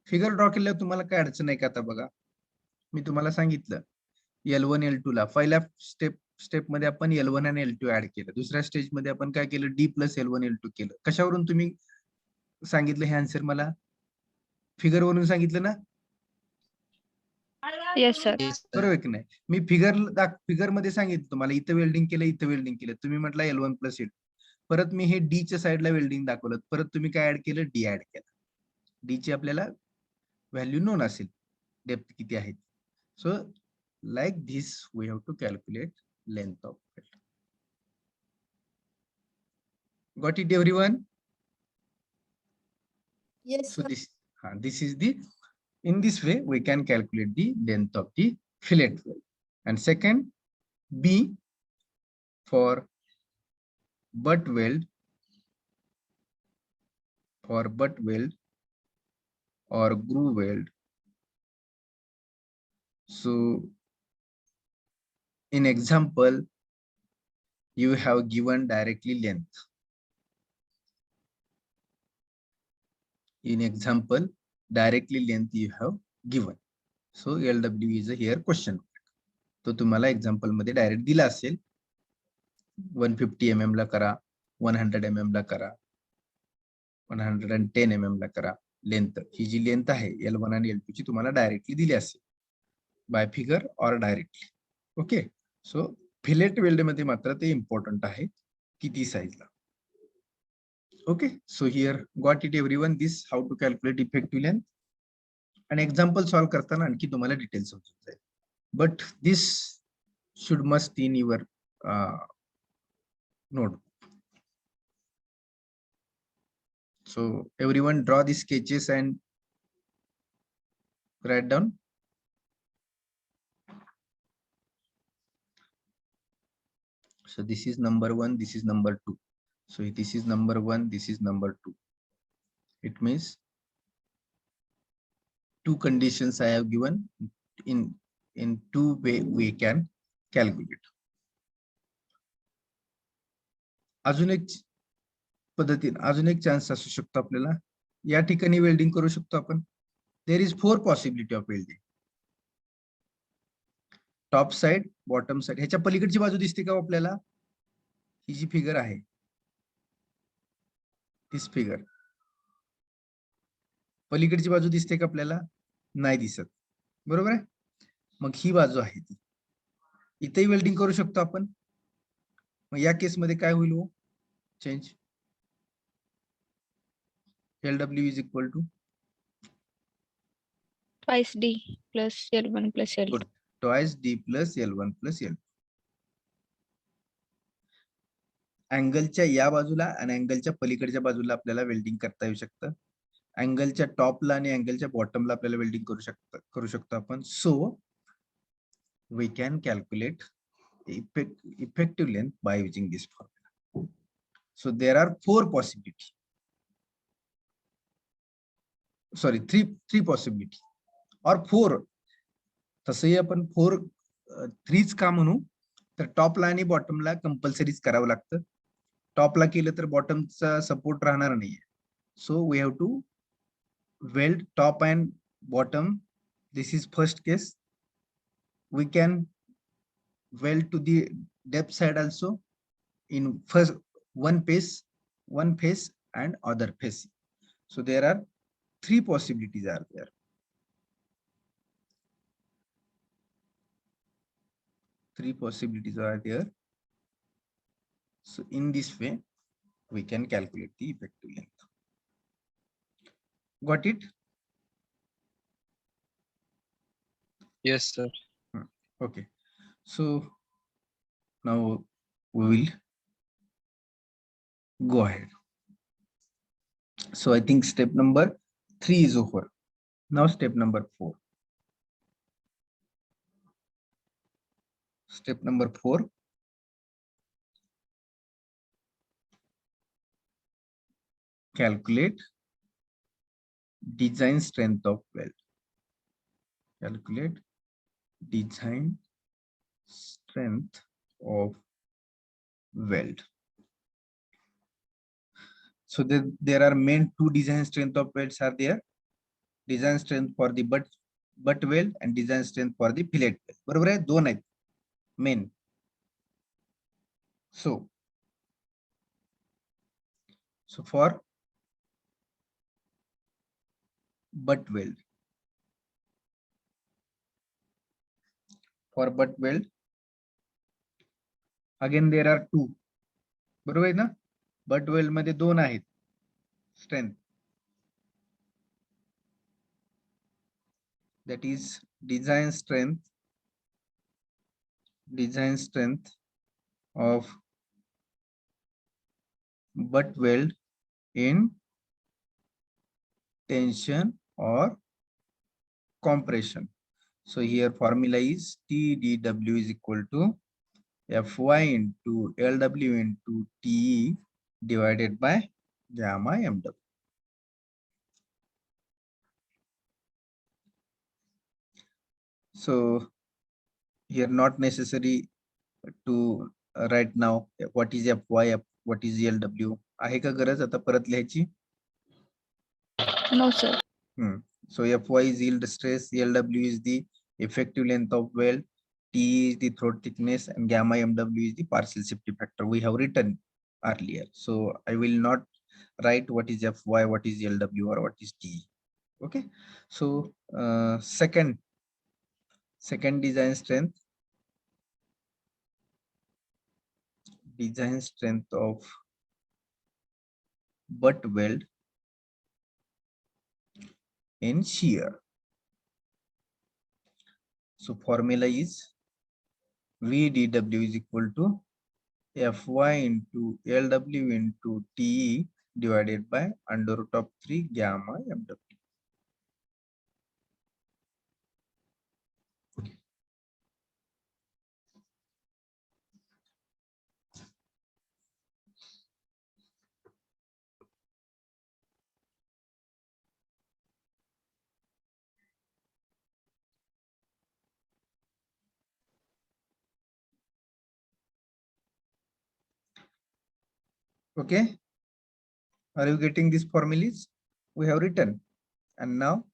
फिगर ड्रॉ केल्यावर तुम्हाला काय अडचण नाही का? आता बघा, मी तुम्हाला सांगितलं L1 L2 ला पहिल्या स्टेप मध्ये आपण L1 आणि L2 ऍड केलं. दुसऱ्या स्टेज मध्ये आपण काय केलं? D प्लस L1 L2 केलं. कशावरून तुम्ही सांगितलं हे आन्सर? मला फिगर वरून सांगितलं ना? Yes, sir. बरोबर की नाही? मी फिगर मध्ये सांगितलं तुम्हाला, इथं वेल्डिंग केलं, इथं वेल्डिंग केलं. तुम्ही म्हटलं L1 प्लस L2. परत मी हे D च्या साईडला वेल्डिंग दाखवलं. परत तुम्ही काय ऍड केलं? D ऍड केलं. D ची आपल्याला व्हॅल्यू नोन असेल, डेप्थ किती आहे. So like this we have to calculate length of weld. Got it, everyone? Yes, So sir. this is the, in this way we can calculate the length of the fillet weld. And second, B, for butt weld, or groove weld. So in example, you have given directly length. In example, directly length you have given. So LW is a here question. तो तुम्हाला example मध्ये direct दिला असेल, 150 mm ला करा, 100 mm ला करा, 110 mm ला करा. Length, ही जी length आहे L1 आणि L2 ची तुम्हाला डायरेक्टली दिली असेल, बाय फिगर और directly. Okay. So fillet weld मध्ये मात्र ते इम्पॉर्टंट आहे, किती साईजला. Okay. So here got it everyone, this how to calculate effective length. आणि एक्झाम्पल सॉल्व्ह करताना आणखी तुम्हाला डिटेल समजून जाईल. But this should must in your notebook. So everyone draw the sketches and write down. So this is number 1, this is number 2. So this is number 1, this is number 2. It means two conditions I have given. In two way we can calculate. अजून एक पद्धतीने अजून एक chance असू शकतो आपल्याला. या ठिकाणी वेल्डिंग करू शकतो आपण. There is 4 possibility of welding. Top side, bottom side. ह्याच्या पलीकडची बाजू दिसते का आपल्याला? ही जी फिगर आहे, दिस फिगर, पलीकडची बाजू दिसते का आपल्याला? नाही दिसत, बरोबर आहे. मग ही बाजू आहे ती, इथेही वेल्डिंग करू शकतो आपण. मग या केस मध्ये काय होईल? Change LW is equal to Twice D plus L1 plus L2. twice D plus L1 plus L2. अँगलच्या या बाजूला आणि अँगलच्या पलीकडच्या बाजूला आपल्याला वेल्डिंग करता येऊ शकतं. अँगलच्या टॉपला आणि अँगलच्या बॉटमला आपल्याला वेल्डिंग करू शकतो आपण. So we can calculate effective length by using this formula. So there are 4 possibilities. Sorry, three possibility or 4. तसंही आपण 3च का म्हणू, तर टॉपला आणि बॉटमला कंपल्सरीच करावं लागतं. टॉपला केलं तर बॉटमचा सपोर्ट राहणार नाहीये. So we have to weld top and bottom. This is first case. We can weld to the depth side also in first one face and other face. So there are 3 possibilities are there. 3 possibilities are there. So in this way we can calculate the effective length. Got it? Yes, sir. Okay. So now we will go ahead. So I think step number 3 is over. Now step number 4. Step number 4. Calculate design strength of weld. Calculate design strength of weld. So there are main two design strength of welds are there. Design strength for the butt weld and design strength for the fillet weld. बरोबर आहे, दोन आहेत main. So for butt weld, again there are two. बरोबर आहे ना, butt weld मध्ये दोन आहेत strength, that is design strength of butt weld in tension or compression. So here formula is TDW is equal to Fy into Lw into Te divided by gamma Mw. So here not necessary to write now what is Fy, what is Lw. आहे का गरज आता परत लिहायची? No, sir. So Fy is yield stress, Lw is the effective length of weld, T is the throat thickness, and gamma Mw is the partial safety factor. We have written earlier. So I will not write what is Fy, what is Lw, or what is T. Okay. So second design strength of butt weld in shear. So formula is VDW is equal to Fy into Lw into Te divided by under root of 3 gamma Mw. Okay, are you getting these formulas? We have written. And now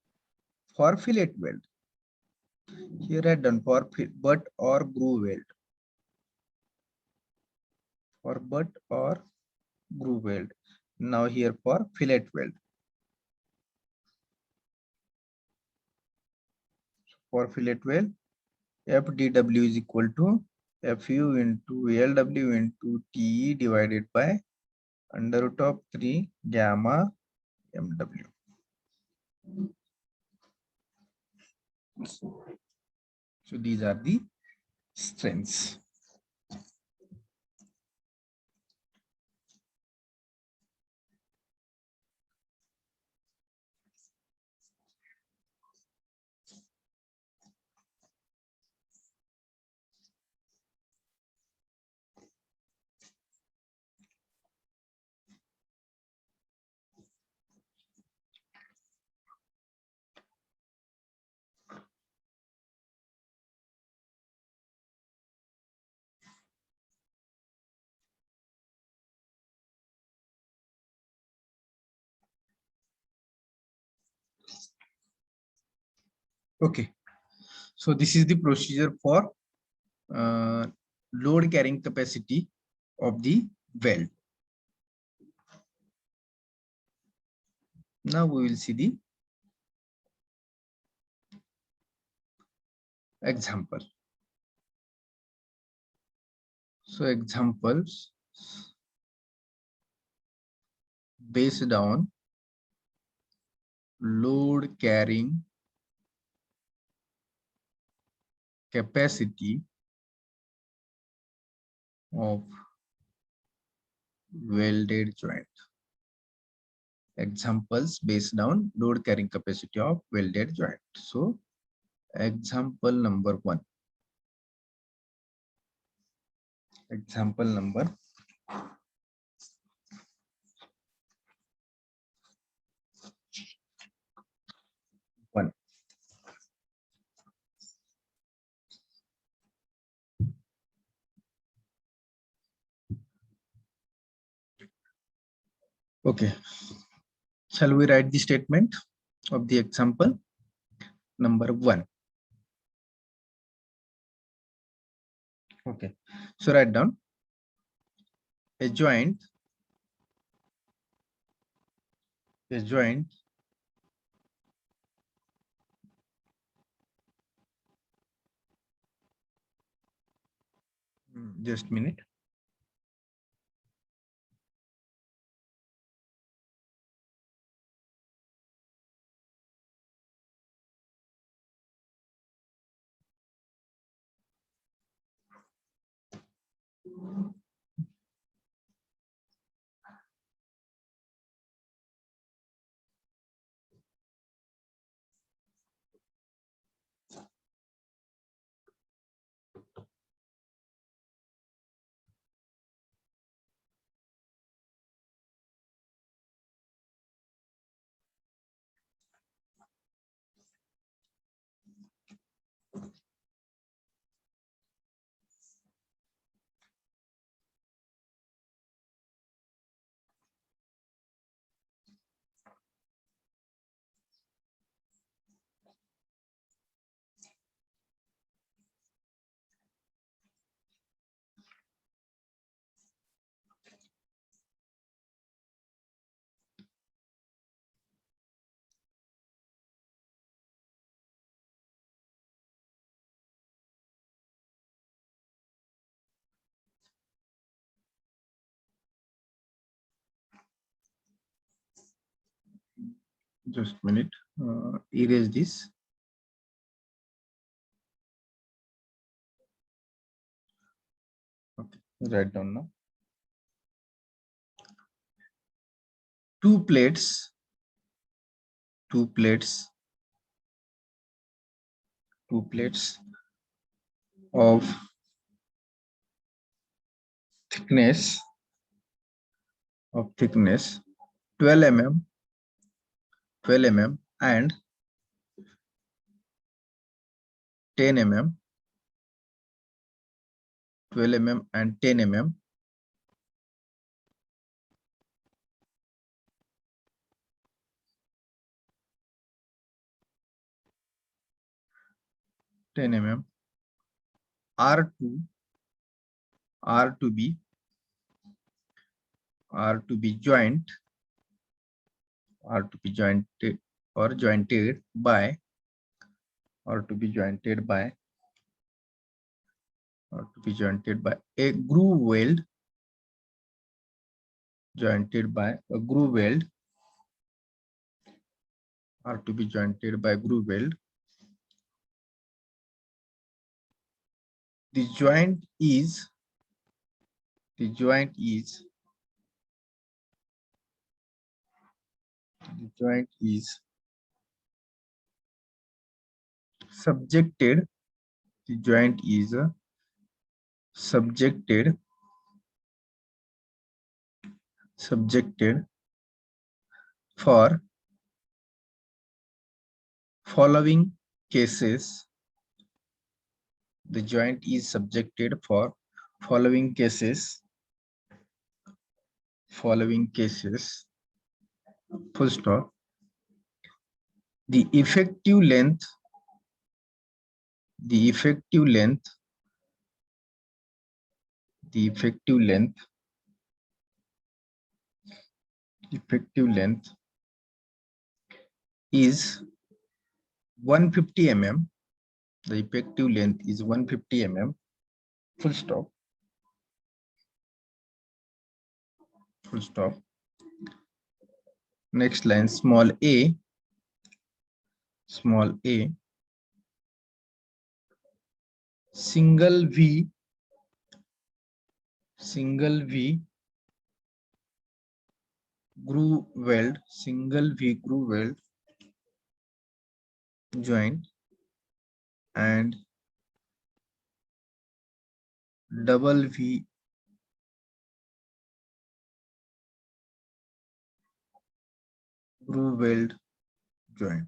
for fillet weld, here I done for butt or groove weld. For butt or groove weld. Now here for fillet weld. For fillet weld, FDW is equal to Fu into Lw into Te divided by under root of 3 gamma Mw. So these are the strengths. Okay, so this is the procedure for load carrying capacity of the weld. Now we will see the example. So examples based on load carrying capacity of welded joint. Examples based on load carrying capacity of welded joint. So example number 1. Example number 1. Okay. Shall we write the statement of the example number 1? Okay. So write down a joint just a minute. Just a minute. Erase this. Okay, write down now. Two plates of thickness 12 mm and 10 mm, 12 mm and 10 mm are to be jointed by a groove weld, The joint is subjected for following cases. The joint is subjected for following cases. Full stop. The effective length is 150 mm. The effective length is 150 mm. Full stop. Next line, small a, single V groove weld, joint and double V groove weld joint.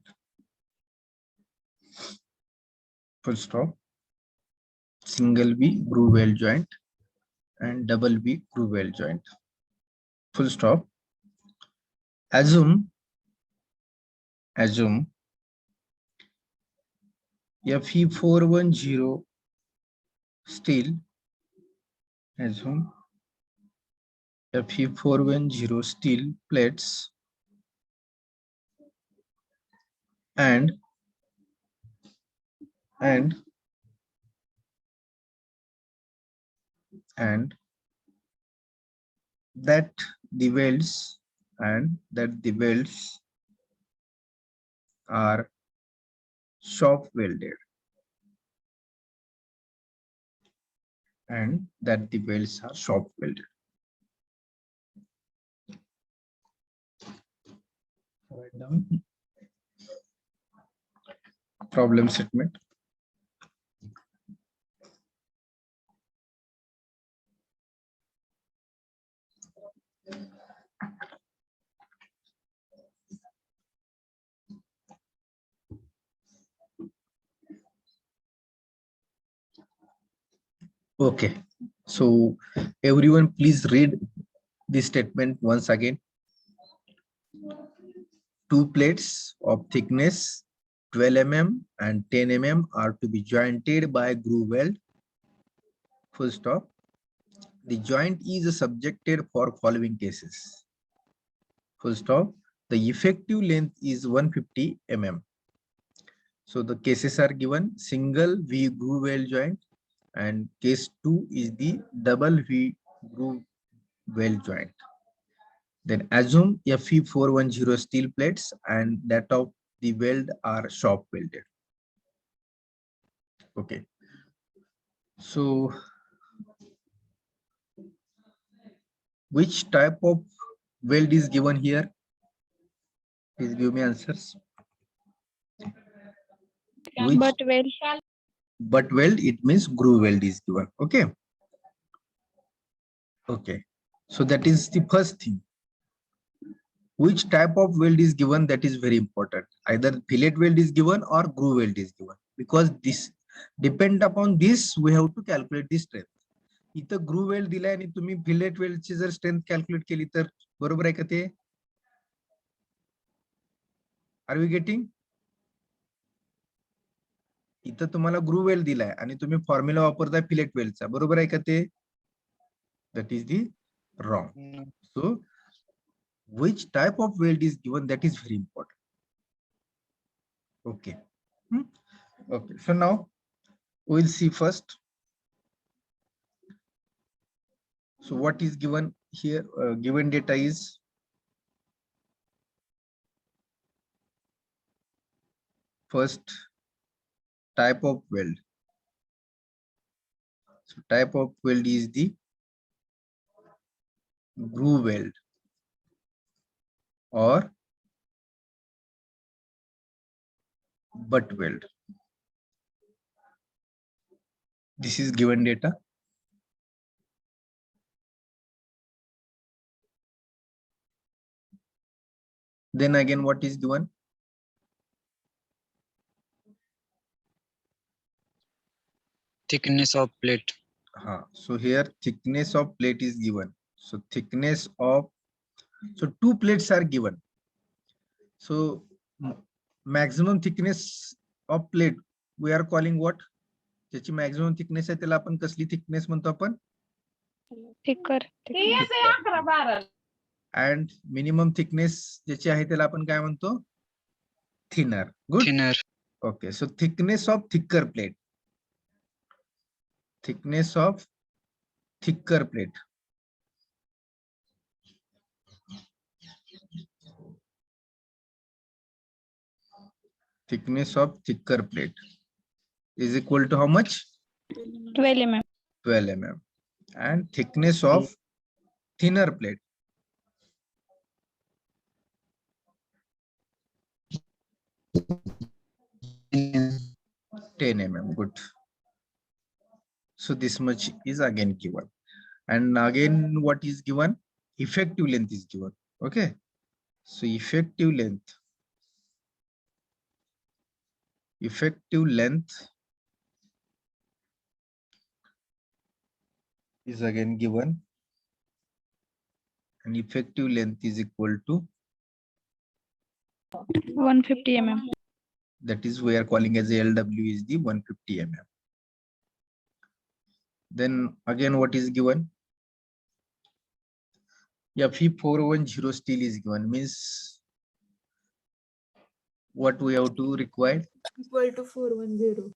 Full stop. Single V groove weld joint and double V groove weld joint. Full stop. Assume Fe410 steel. Assume Fe410 steel plates and that the welds are shop welded Write down. Problem statement. Okay, so everyone please read this statement once again. Two plates of thickness 12 mm and 10 mm are to be jointed by groove weld. Full stop. The joint is subjected for following cases. Full stop. The effective length is 150 mm. So the cases are given: single V groove weld joint, and case 2 is the double V groove weld joint. Then assume Fe410 steel plates and that of the weld are shop welded. Okay. So which type of weld is given here? Please give me answers. But weld. But weld, it means groove weld is given. Okay. Okay. So that is the first thing. Which type of weld is given, that is very important. Either fillet weld is given or groove weld is given, because this depend upon this we have to calculate the strength. इथं groove weld दिलाय आणि तुम्ही fillet weld ची जर strength calculate केली तर बरोबर आहे का ते? Are we getting? इथं तुम्हाला groove weld दिलाय आणि तुम्ही फॉर्म्युला वापरताय fillet weld चा, बरोबर आहे का ते? That is the wrong. So which type of weld is given, that is very important. Okay. Okay, so now we'll see first. So what is given here? Given data is first type of weld. So type of weld is the groove weld or butt weld. This is given data. Then again, what is given? Thickness of plate. So here thickness of plate is given. So thickness of, so two plates are given. So maximum thickness of plate we are calling what? ज्याची maximum thickness आहे त्याला आपण कसली thickness म्हणतो आपण? Thicker. And minimum thickness ज्याची आहे त्याला आपण काय म्हणतो? Thinner. Good. Thinner. Okay, so thickness of thicker plate. Thickness of thicker plate. thickness of thicker plate is equal to how much? 12 mm. 12 mm. And thickness of thinner plate. Ten mm. Good. So this much is again given. And again, what is given? Effective length is given. Okay. So effective length is again given, and effective length is equal to, 150 mm. that is we are calling as LW is the 150 mm. Then again, what is given? Fe410 steel is given, means what we have to require? Equal to 410.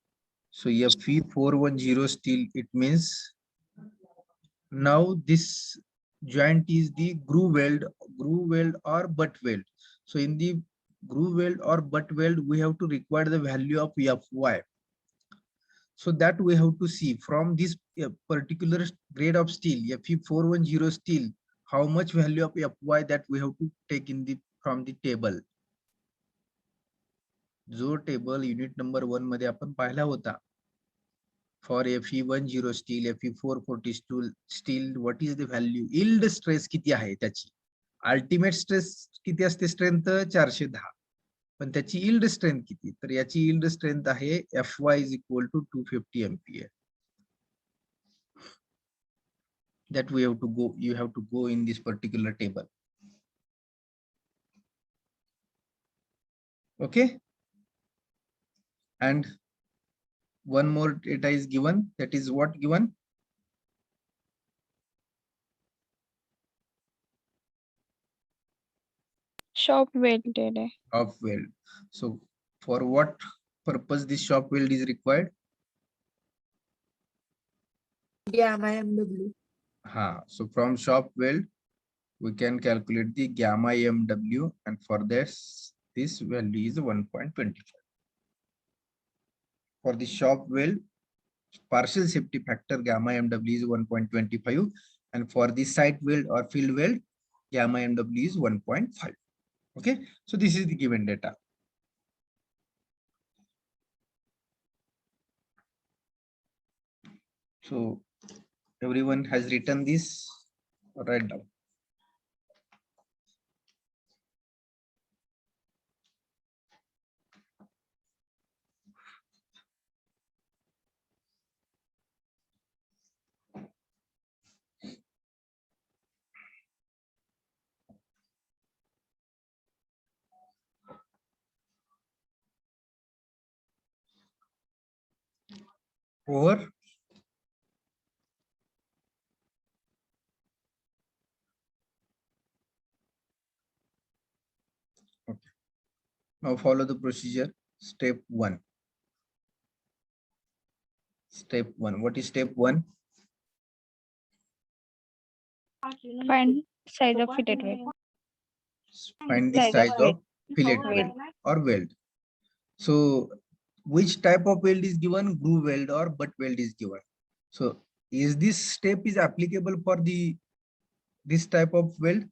So Fe410 steel, it means now this joint is the groove weld or butt weld. So in the groove weld or butt weld, we have to require the value of Fy. So that we have to see from this particular grade of steel, Fe410 steel, how much value of Fy that we have to take in the from the table. जो table unit number 1 मध्ये आपण पाहिला होता. For Fe10 steel, Fe440 steel, what is the value? Yield stress किती आहे त्याची? Ultimate stress किती असते स्ट्रेंथ? 410. पण त्याची yield strength किती? तर याची yield strength आहे Fy is equal to 250 MPa. That we have to go, you have to go in this particular table. Okay. And one more data is given, that is what given? Shop welded. Shop weld. So for what purpose this shop weld is required? Gamma MW. So from shop weld, we can calculate the gamma MW, and for this value is 1.25. For the shop weld, partial safety factor gamma MW is 1.25, and for the site weld or field weld, gamma MW is 1.5. Okay, so this is the given data. So everyone has written this, write down. Over. Okay. Now follow the procedure. Step 1. Step 1. What is step 1? Find size of fitted weld. Find the size of fillet weld or weld. So which type of weld is given? Groove weld or butt weld is given. So is this step is applicable for this type of weld?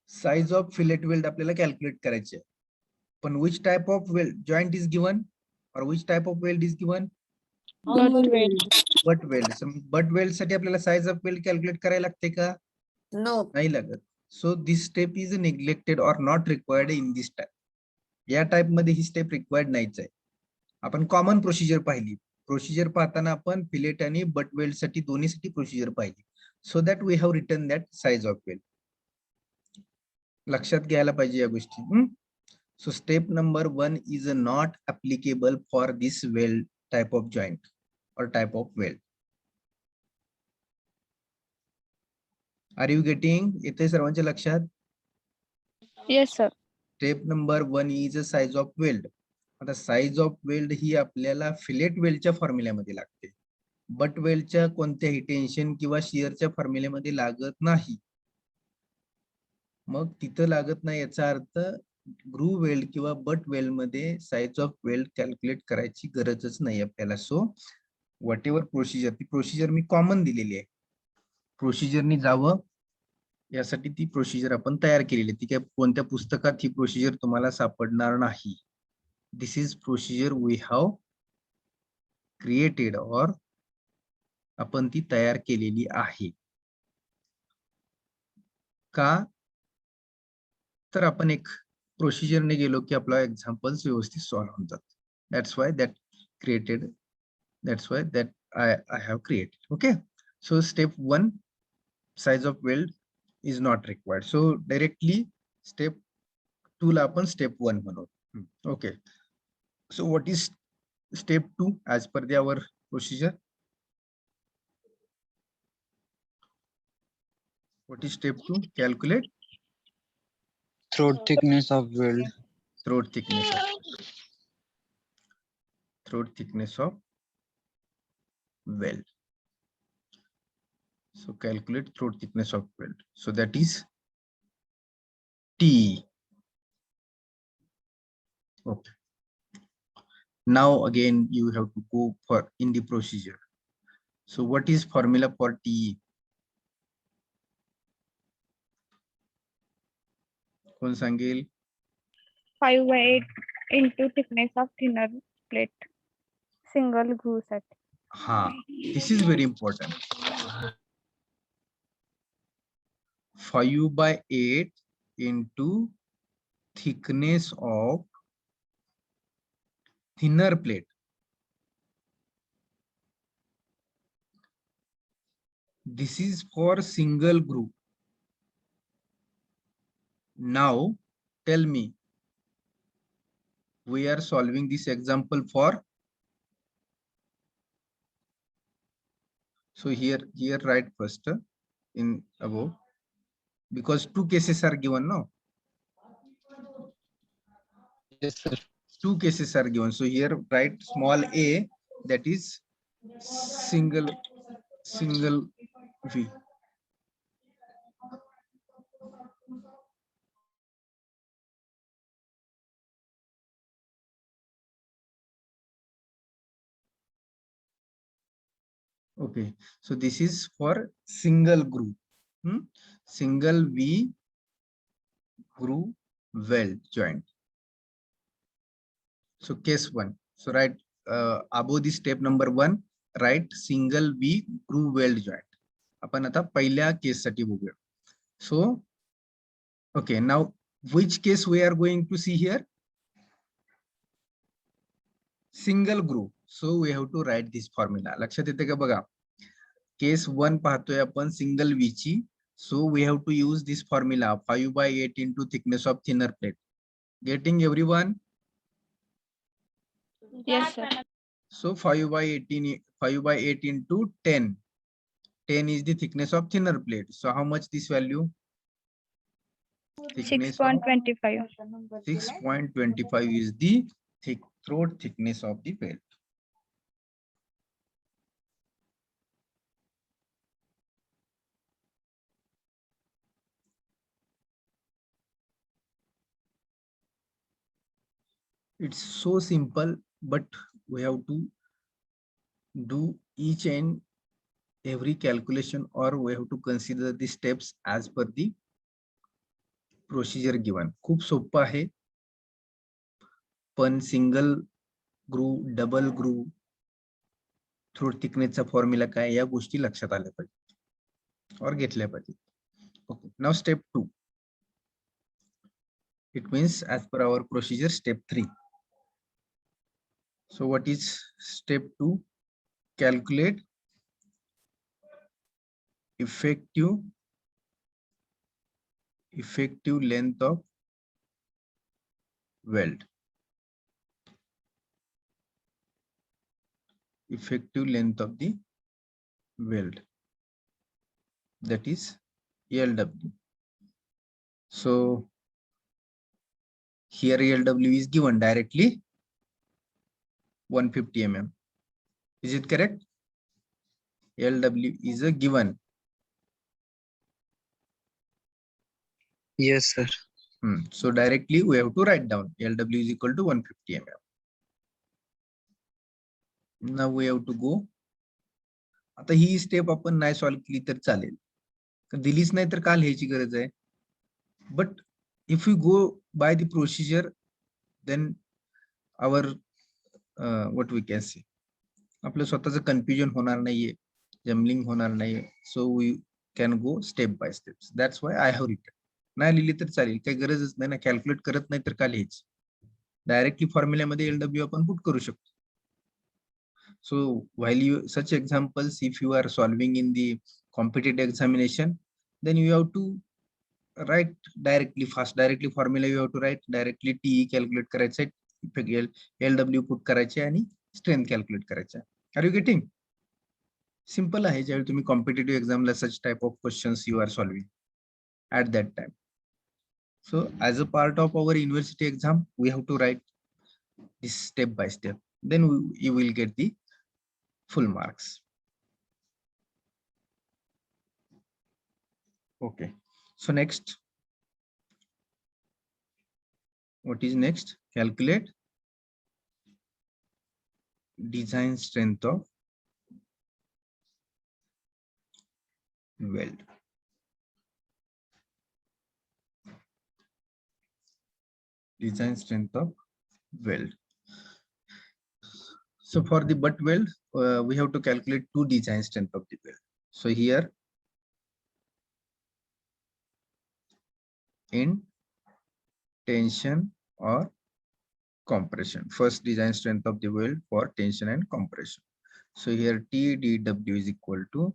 Size of fillet weld आपल्याला calculate करायचे. पण which type of weld joint is given, or which type of weld is given? Butt weld. Butt weld. So butt weld साठी आपल्याला size of weld calculate करायला लागते का? No. नाही लागत. So this step is neglected or not required in this type. या type मध्ये ही step required नाहीच आहे. आपण कॉमन प्रोसिजर पाहिली. प्रोसिजर पाहताना आपण फिलेट आणि बट वेल्ड साठी दोन्हीसाठी प्रोसिजर पाहिली. So that we have written that size of weld. लक्षात घ्यायला पाहिजे या गोष्टी. So step number 1 is not applicable for this weld type of joint और type of weld. Are you getting? येते सर्वांच्या लक्षात? Yes, sir. Step number 1 is a size of weld. आता साइज ऑफ वेल्ड ही आपल्याला फिलेट वेल्डच्या फॉर्म्युल्यामध्ये लागते. But वेल्डच्या कोणत्याही टेन्शन किंवा शिअरच्या फॉर्म्युल्यामध्ये लागत नाही. मग तिथं लागत नाही याचा अर्थ ग्रूव्ह वेल्ड किंवा बट वेल्ड मध्ये साइज ऑफ वेल्ड कॅल्क्युलेट करायची गरजच नाही आपल्याला. सो व्हॉट एव्हर प्रोसिजर, ती प्रोसिजर मी कॉमन दिलेली आहे, प्रोसिजरनी जावं यासाठी ती प्रोसिजर आपण तयार केलेली आहे. ती काय कोणत्या पुस्तकात ही प्रोसिजर तुम्हाला सापडणार नाही. This is procedure we have created, और आपण ती तयार केलेली आहे. का तर आपण एक प्रोसिजरने गेलो की आपला एक्झाम्पल्स व्यवस्थित सॉल्व्ह होऊन जातात. That's why that created, that's why that I have created. Okay, so step 1, size of weld is not required, so directly step 2 ला आपण step 1 म्हणू. Okay, so what is step 2 as per our procedure? What is step 2? Calculate Throat thickness of weld. throat thickness of weld. So calculate throat thickness of weld. So that is T. Okay. Now again you have to go for in the procedure. So what is formula for TE? कौन सांगेल? 5/8 into thickness of thinner plate. Single groove set. हाँ, this is very important. 5/8 into thickness of thinner plate. This is for single groove. Now tell me, we are solving this example for, so here write first in above, because two cases are given, no? Yes, sir. Two cases are given, so here write small a, that is single V. Okay, so this is for single groove, single V groove weld joint. So case 1. So write above the step number 1, write single V groove weld joint. आपण आता पहिल्या case साठी बघूया. So okay, now which case we are going to see here? Single groove. So we have to write this formula. लक्षात येते का बघा? Case 1 पाहतोय आपण single V ची. So we have to use this formula 5/8 into thickness of thinner plate. Getting everyone? Yes, sir. So 5/8 into 10. 10 is the thickness of thinner plate. So how much this value? Thickness of 6.25. 6.25 is the throat thickness of the weld. It's so simple, but we have to do each and every calculation, or we have to consider the steps as per the procedure given. खूप सोपं आहे, पण single groove, double groove, throat थिकनेसचा formula काय, या गोष्टी लक्षात आल्या पाहिजे और घेतल्या पाहिजे. Okay, now step 2. It means as per our procedure step 3. So what is step 2? Calculate effective length of weld. Effective length of the weld, that is LW. So here LW is given directly 150 mm. Is it correct? LW is a given. Yes, sir. So directly we have to write down LW is equal to 150 mm. Now we have to go. आता ही step आपण नाही solve केली तर चालेल, दिलीच नाही तर का लिहायची गरज आहे. But if you go by the procedure then our what we can say, आपलं स्वतःचं कन्फ्युजन होणार नाहीये, जम्बलिंग होणार नाहीये. So we can go step by steps. That's why I have written. नाही लिहिली तर चालेल, काही गरजच नाही ना, कॅल्क्युलेट करत नाही तर का लिहायची. डायरेक्टली फॉर्म्युल्यामध्ये LW आपण पुट करू शकतो. So while you such examples, if you are solving in the competitive examination, then you have to write directly fast, directly formula you have to write, directly TE calculate करायचं, LW put करायचे आणि strength calculate करायचं. Are you getting? Simple आहे ज्यावेळी तुम्ही competitive exam La such type of questions you are solving at that time. So as a part of our university exam, we have to write this step by step. Then you will get the full marks. Okay, so next, what is next? Calculate design strength of weld. Design strength of weld. So for the butt weld, we have to calculate two design strength of the weld. So here in tension or compression, first design strength of the weld for tension and compression. So here TDW is equal to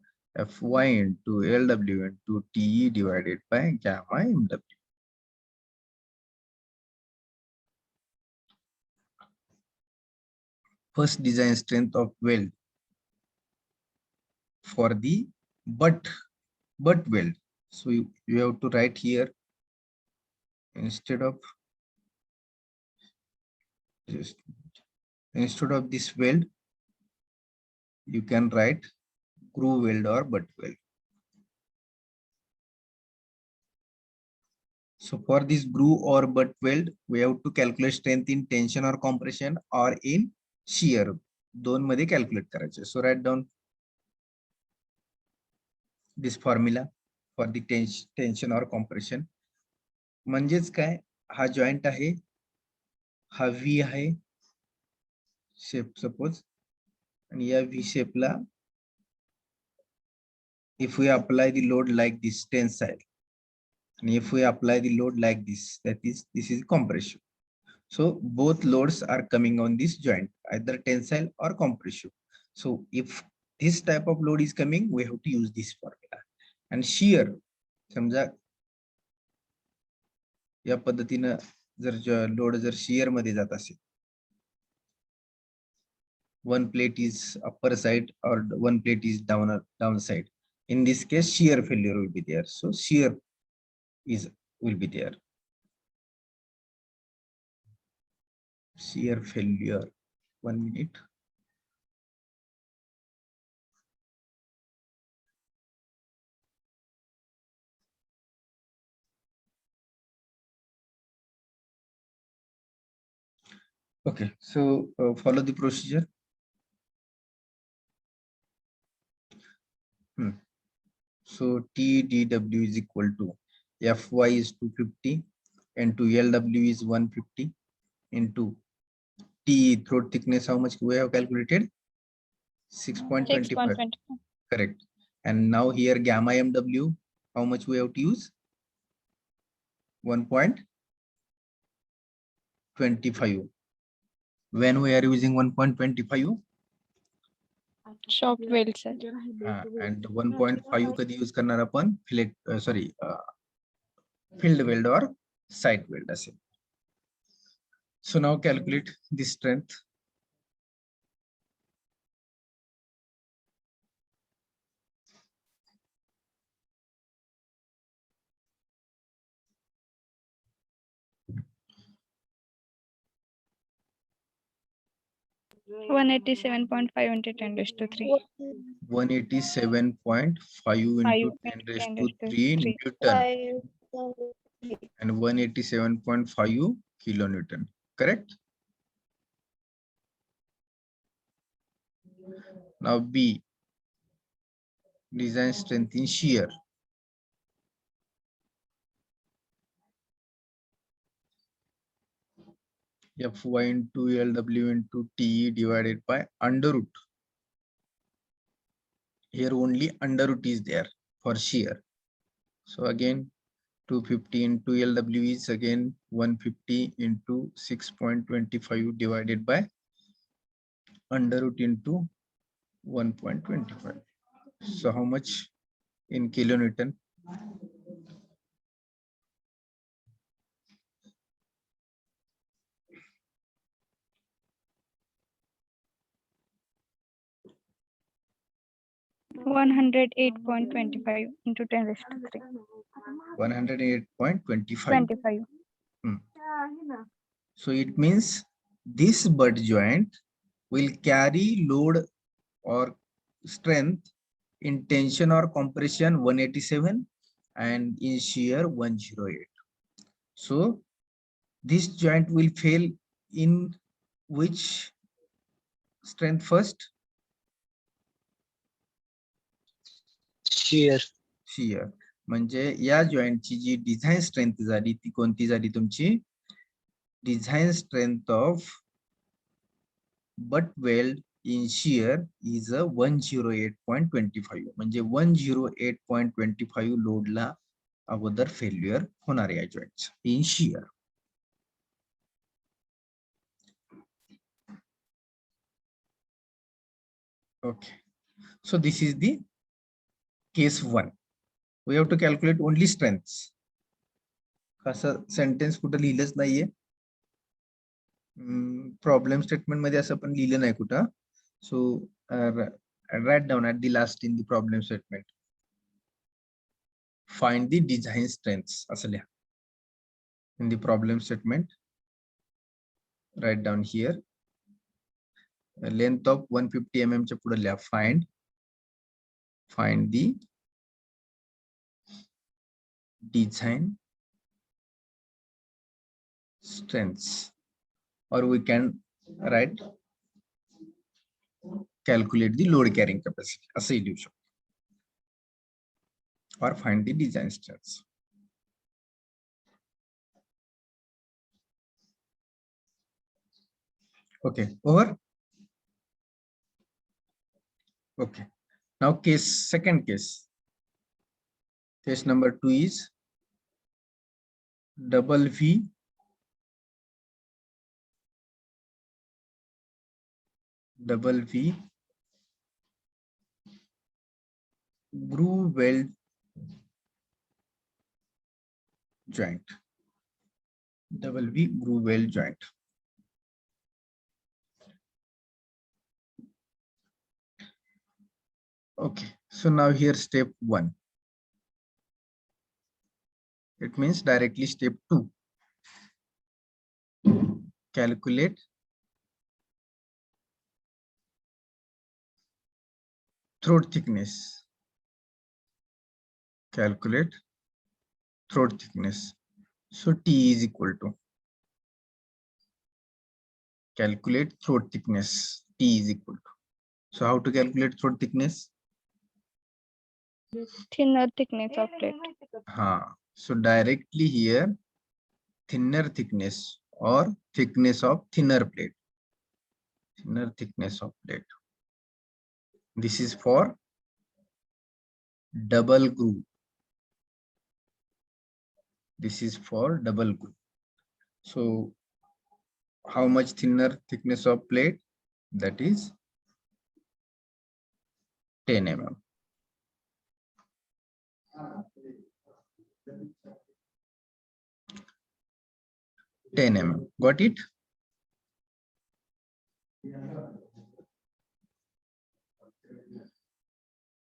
Fy into LW into TE divided by gamma MW. First design strength of weld for the butt weld. So you have to write here, instead of this weld, you can write groove weld or butt weld. So for this groove or butt weld, we have to calculate strength in tension or compression or in shear. दोन मध्ये calculate करायचे. So write down this formula for the tension or compression. म्हणजेच काय, हा joint आहे, हा V आहे shape suppose, आणि या V शेपला if we apply the load like this tensile, and if we apply the load like this, this is compression. So both loads are coming on this joint, either tensile or compression. So if this type of load is coming, we have to use this formula. And shear, समजा या पद्धतीने जर load जर shear मध्ये जात असेल, one plate is upper side or one plate is down side. In this case, shear failure will be there. So shear will be there. Shear failure. 1 minute. Okay, so follow the procedure. So TDW is equal to Fy is 250 into LW is 150 into T throat thickness. How much we have calculated? 6.25. 6.25. Correct. And now here gamma MW, how much we have to use? 1.25. When we are using 1.25? Shop weld, sir. And 1.5 कधी use करणार आपण? Fillet, field weld or side weld असेल. So now calculate the strength. Mm. 187.5 into 10⁻³ 187.5 into 10⁻³ Newton and 187.5 kilonewton, correct? Now B, design strength in shear. Fy into Lw into Te divided by under root. Here only under root is there for shear. So again 250 into Lw is again 150 into 6.25 divided by under root into 1.25. So how much in kilonewton? $108.25 into 10 raised to 3. 108.25. 25. So it means this butt joint will carry load or strength in tension or compression 187 and in shear 108. So this joint will fail in which strength first? Shear. Shear. म्हणजे या जॉइंटची जी design strength झाली ती कोणती झाली तुमची? Design strength of butt weld in shear is a 108.25. म्हणजे 108.25 लोडला अगोदर failure होणार या joint in shear. Okay, so this is the case 1. We have to calculate only strengths. कसं सेंटेन्स कुठं लिहिलंच नाहीये, प्रॉब्लेम स्टेटमेंट मध्ये असं पण लिहिलं नाही कुठं. सो write down at the last in the problem statement. Find the design strengths असं लिहा. In the problem statement, write down here. Length of 150 mm च्या पुढे लिहा. Find the design strengths, or we can write calculate the load carrying capacity असंही लिहू शकतो, or find the design strengths. Okay, over. Okay, now second case. Case number 2 is double V groove weld joint. Double V groove weld joint. Okay, so now here step 1. It means directly step 2. Calculate throat thickness. Calculate throat thickness. So T is equal to, calculate throat thickness. T is equal to. So how to calculate throat thickness? Thinner thickness of plate. So directly here, thinner thickness or thickness of thinner plate. Thinner thickness of plate. This is for double groove. This is for double groove. So how much thinner thickness of plate? That is 10 mm. Got it?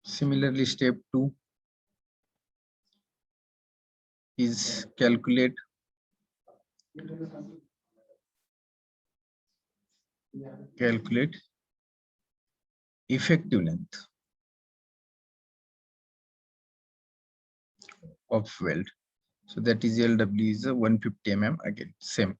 Similarly, step 2 is calculate effective length of weld. So that is LW is 150 mm again, same.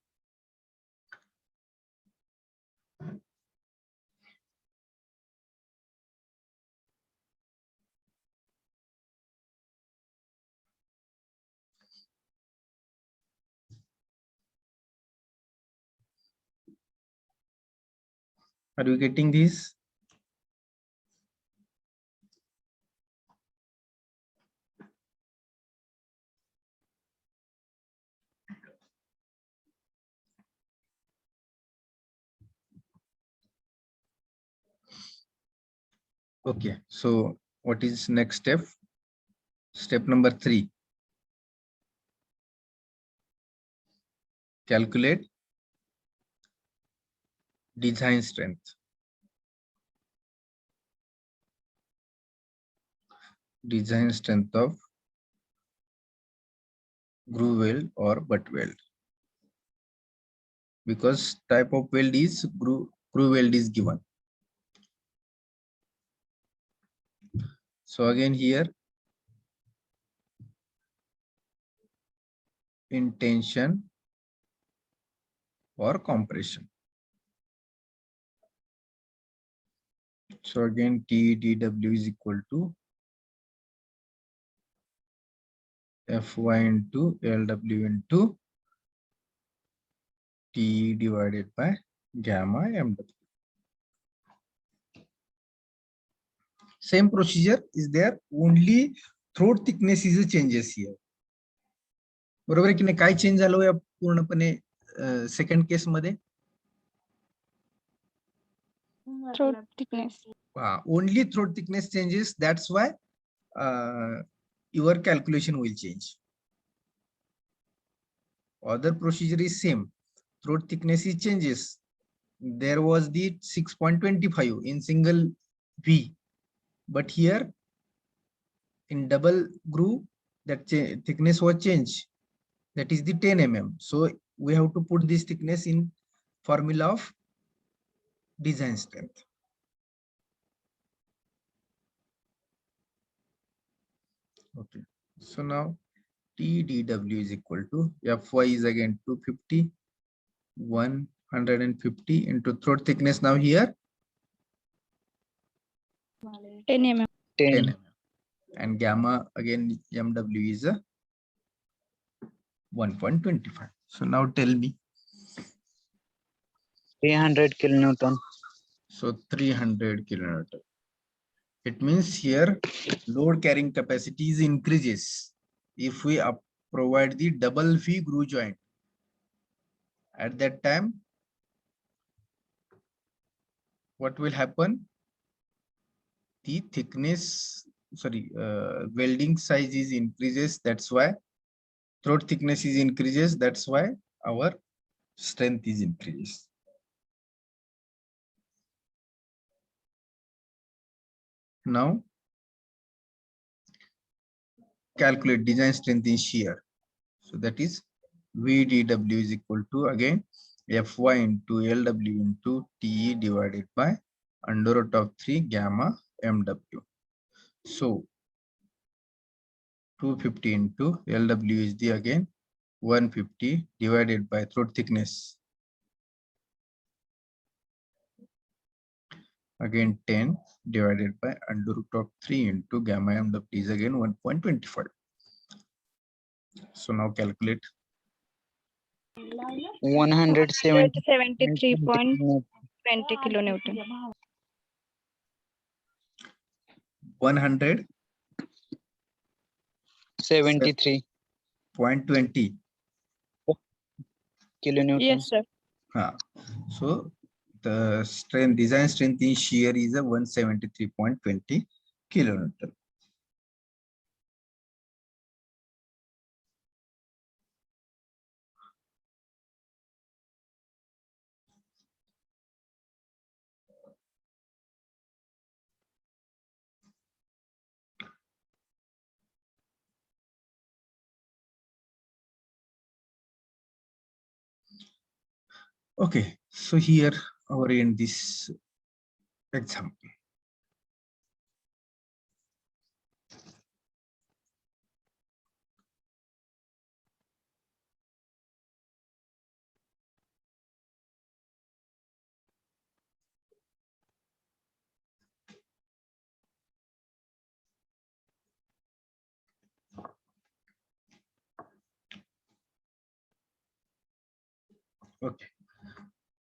Are you getting this? Okay, so what is next step? Step number 3. Calculate design strength. Design strength of groove weld or butt weld. Because type of weld is groove weld is given. So again here, in tension or compression. So again, TDW is equal to Fy into LW into T divided by gamma MW. Same procedure is there, only throat thickness is a changes here. बरोबर आहे की नाही? काय change झालं या पूर्णपणे second case मध्ये? Throat thickness. Only throat thickness changes. That's why your calculation will change. Other procedure is same. Throat thickness is changes. There was the 6.25 in single V, but here in double groove that thickness was changed. That is the 10 mm. So we have to put this thickness in formula of design strength. Okay, so now TDW is equal to Fy is again 250, 150 into throat thickness now here 10 mm. 10 10. mm. And gamma again MW is a 1.25. So now tell me. 300 kilonewton. So 300 kilonewton. It means here load carrying capacity is increases if we provide the double V groove joint. At that time, what will happen? The thickness, sorry, welding size is increases. That's why throat thickness is increases. That's why our strength is increases. Now calculate design strength in shear. So that is VDW is equal to again Fy into LW into TE divided by under root of 3 gamma MW. So 250 into LW is the again 150 divided by throat thickness. Again 10 divided by under root of 3 into gamma MW is again 1.25. So now calculate. 173.20 kilonewton. 173 100.20 kilonewton. Yes, sir. So the strength, design strength in shear is a 173.20 kilonewton. Okay, so here our in this example. Okay,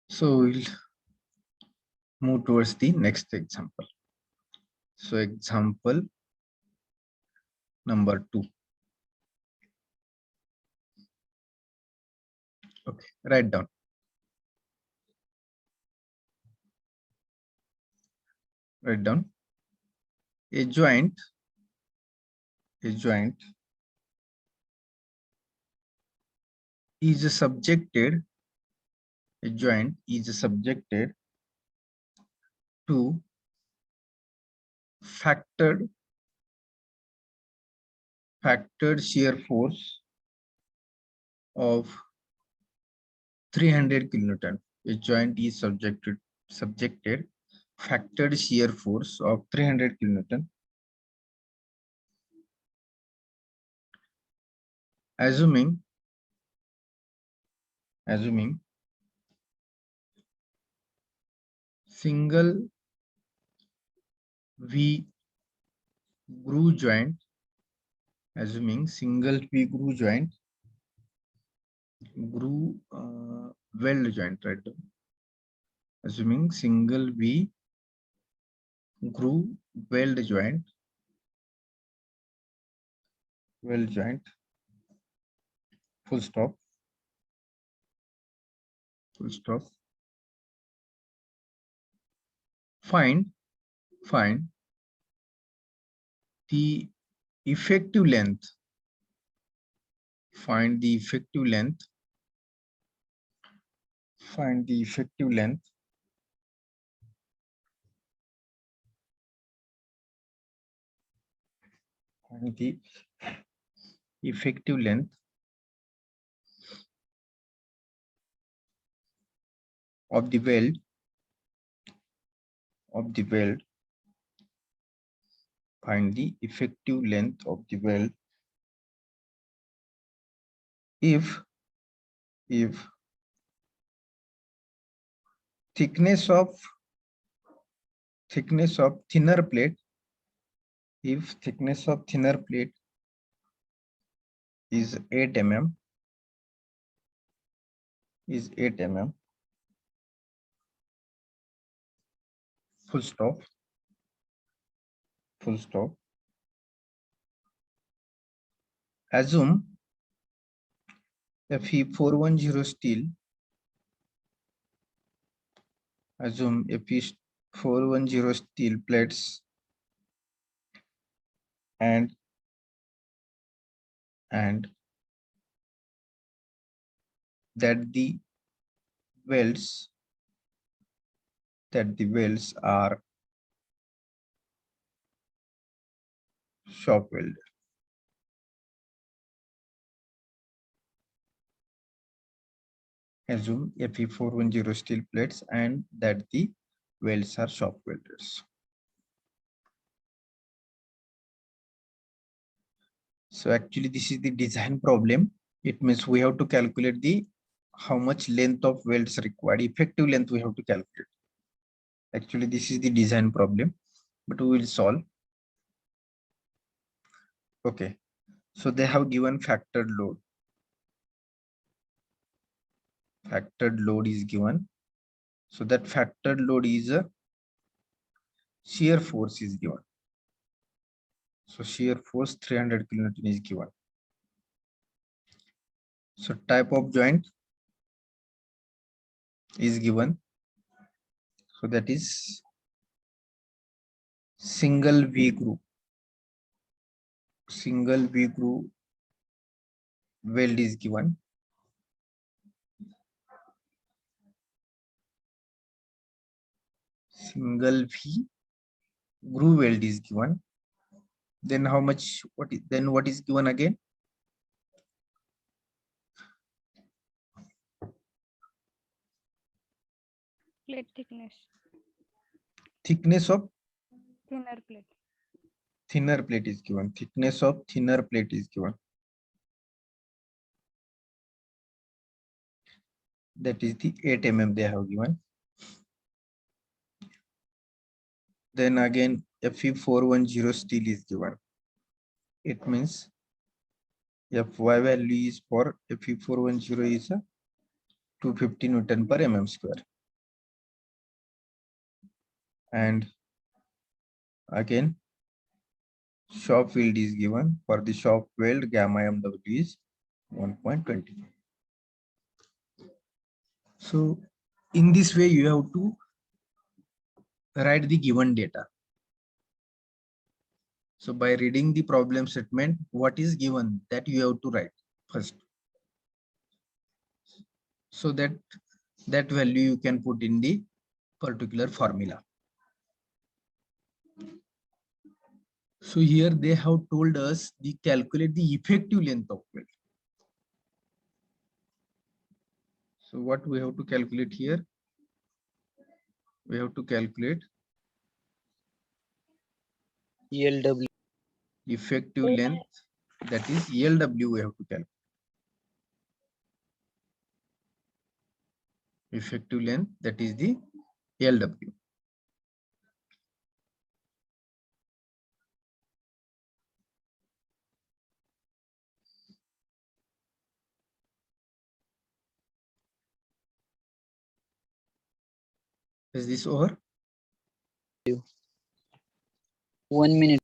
so we'll move towards the next example. So example number 2. Okay, write down. Write down. A joint is subjected. A joint is subjected to factored shear force of 300 kilonewton. A joint is subjected factored shear force of 300 kilonewton. Assuming single V groove joint, weld joint, right? Assuming single V groove weld joint, full stop. Find the effective length. Find the effective length of the weld find the effective length of the weld if thickness of thinner plate is 8 mm, full stop. Assume Fe410 steel. Assume Fe410 steel plates and that the welds are shop welded. Assume Fe410 steel plates and that the welds are shop welders. So actually this is the design problem. It means we have to calculate the how much length of welds required, effective length we have to calculate. Actually this is the design problem, but we will solve. Okay, so they have given factored load. Factored load is given. So that factored load is a shear force is given. So shear force 300 kilonewton is given. So type of joint is given. So that is single V groove. Weld is given. Single V groove weld is given. Then how much? What is given again? Plate thickness. Thickness of Thinner plate. thinner plate is given. Thickness of thinner plate is given. That is the 8 mm they have given. Then again Fe410 steel is given. It means Fy value is for Fe410 is 250 Newton per mm square. And again, shop field is given. For the shop weld, gamma mw is 1.25. So in this way, you have to write the given data. So by reading the problem statement, what is given, that you have to write first. So that value you can put in the particular formula. So here they have told us the calculate the effective length of weld. So what we have to calculate here? We have to calculate ELW. effective length, that is ELW we have to calculate. Effective length, that is the ELW. Is this over? 1 minute.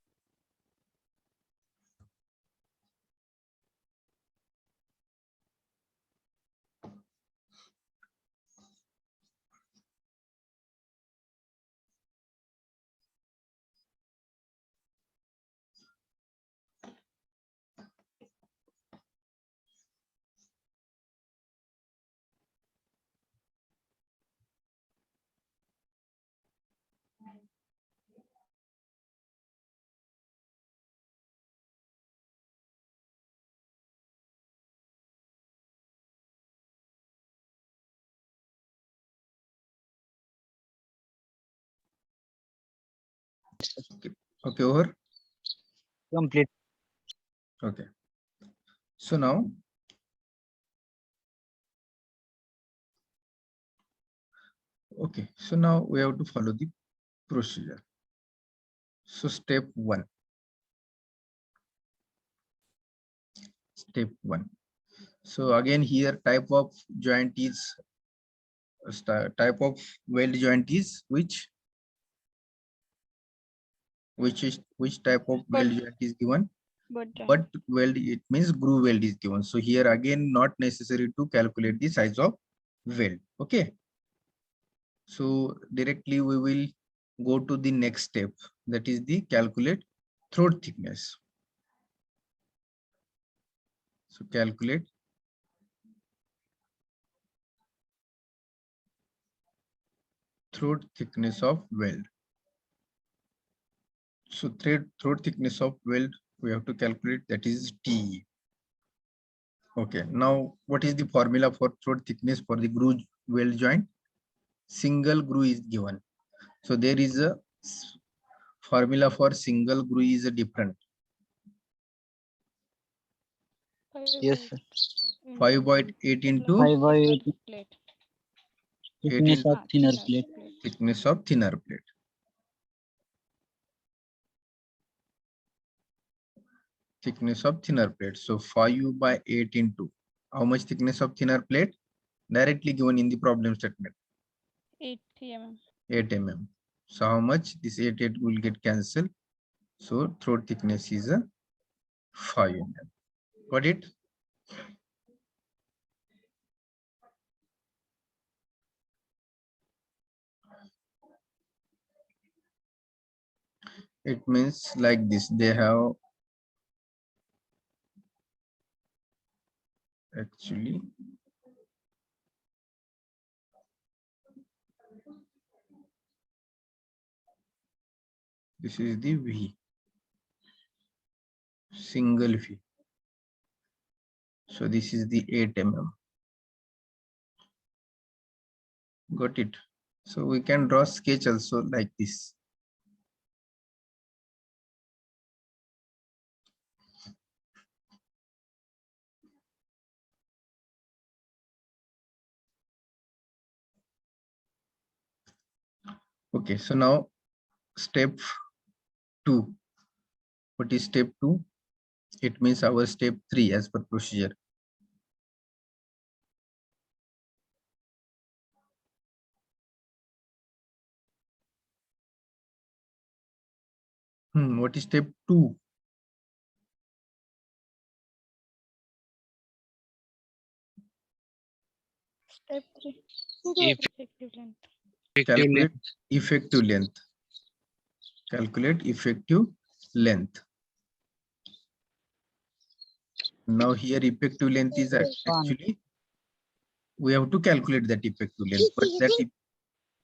Okay, over. Complete. Okay. So now we have to follow the procedure. So step one. So again here type of joint is type of weld joint is which type of weld joint is given? Butt weld, it means groove weld is given. So here again not necessary to calculate the size of weld. Okay. So directly we will go to the next step, that is the calculate throat thickness. So calculate throat thickness of weld. So throat thickness of weld we have to calculate, that is T. Okay, now what is the formula for throat thickness for the groove weld joint? Single groove is given. So there is a formula for single groove is a different. Yes, sir. 5/8 into 5/8 thickness 18 of thinner plate. thickness of thinner plate. Thickness of thinner plate. So 5/8 into how much thickness of thinner plate? Directly given in the problem statement. 8 mm. 8 mm. So how much? This 8 will get cancelled. So throat thickness is a 5 mm. Got it? It means like this. They have actually this is the V, single V. So this is the 8 mm. Got it? So we can draw sketch also like this. Okay, so now step 2. What is step 2? It means our step 3 as per procedure. What is step 2? Step 3. If- Effective length. Calculate effective length. Calculate effective length. Now here effective length is actually we have to calculate that effective length, but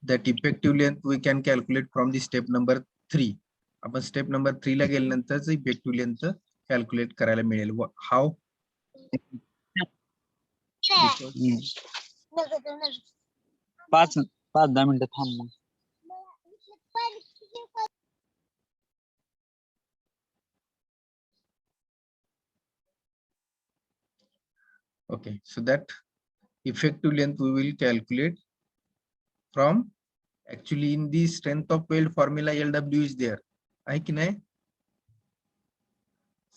that effective length we can calculate from the step number 3. आपण step number 3 ला गेल्यानंतर effective length calculate करायला मिळेल. How? पाच 10 मिनिटं थांब मग. Okay, so that effective length we will calculate from actually in the strength of weld formula LW is there. आहे की नाही?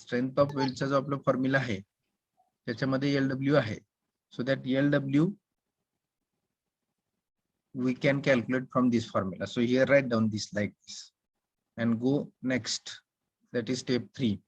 Strength of weld चा जो आपला फॉर्म्युला आहे त्याच्यामध्ये LW आहे. So that LW we can calculate from this formula. So here write down this like this and go next. That is step 3.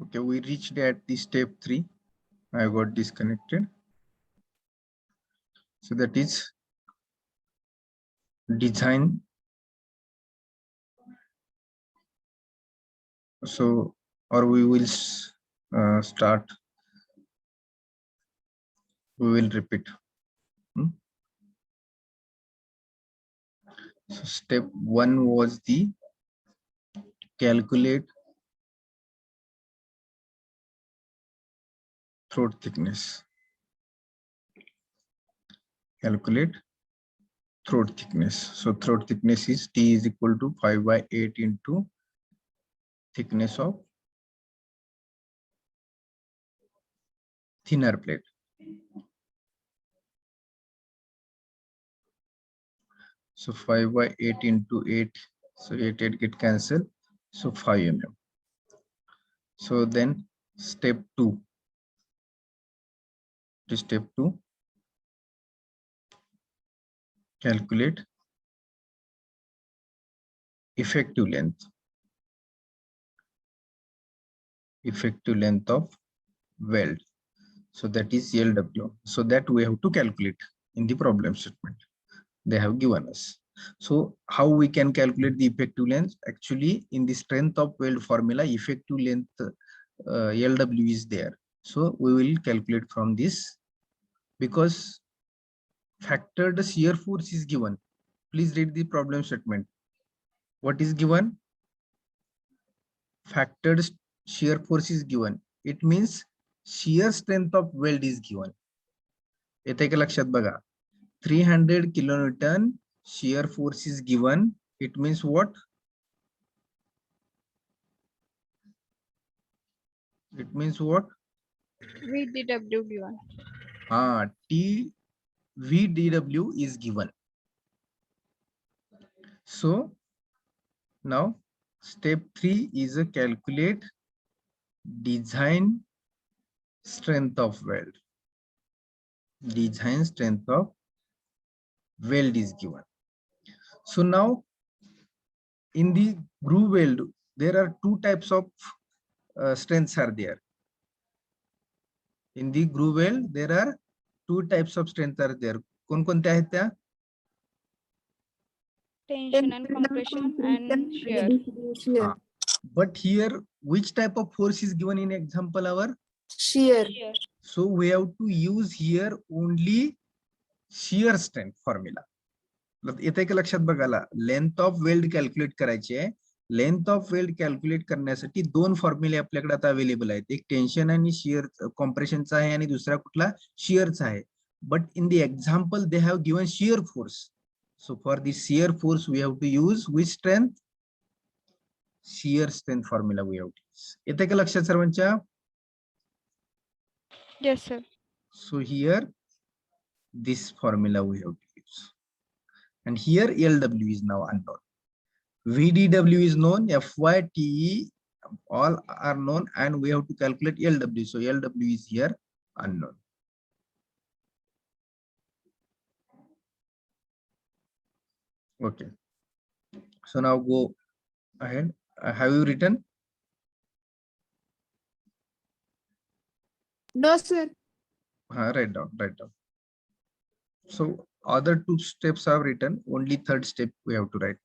Okay, we reached at the step 3. I got disconnected. So that is design. So, or we will start. We will repeat. So step 1 was the calculate throat thickness. Calculate throat thickness. So throat thickness is T is equal to 5/8 into thickness of thinner plate. So 5/8 into 8. So 8 get cancelled. So 5 mm. So then step 2. To step 2. Calculate effective length. Effective length of weld. So that is LW. So that we have to calculate in the problem statement they have given us. So how we can calculate the effective length? Actually, in the strength of weld formula, effective length LW is there. So we will calculate from this because factored shear force is given. Please read the problem statement. What is given? Factored shear force is given. It means shear strength of weld is given. येते का लक्षात बघा. 300 kilonewton shear force is given. It means what? It means what? VDW given. VDW is given. So now step 3 is a calculate design strength of weld. Design strength of weld is given. So now in the groove weld, there are two types of strengths are there. In the groove weld, there are two types of strength are there. कोणकोणत्या आहेत त्या? Tension and compression and shear. But here, which type of force is given in example our? Shear. So we have to use here only shear strength formula. येते का लक्षात बघायला? Length of weld calculate करायची आहे. Length of weld calculate करण्यासाठी दोन फॉर्म्युले आपल्याकडे आता अवेलेबल आहेत. एक टेन्शन आणि शियर कॉम्प्रेशनचा आहे आणि दुसरा कुठला शियरचा आहे. But in the example they have given shear force. So for the shear force we have to use which strength? shear strength formula we have to use. येते का लक्षात सर्वांच्या? Yes, sir. So here this formula we have to use, and here LW is now unknown. VDW is known, FY, TE all are known, and we have to calculate LW. So LW is here unknown. Okay. So now go ahead. Have you written? No, sir. Write down, write down. So other two steps are written, only third step we have to write.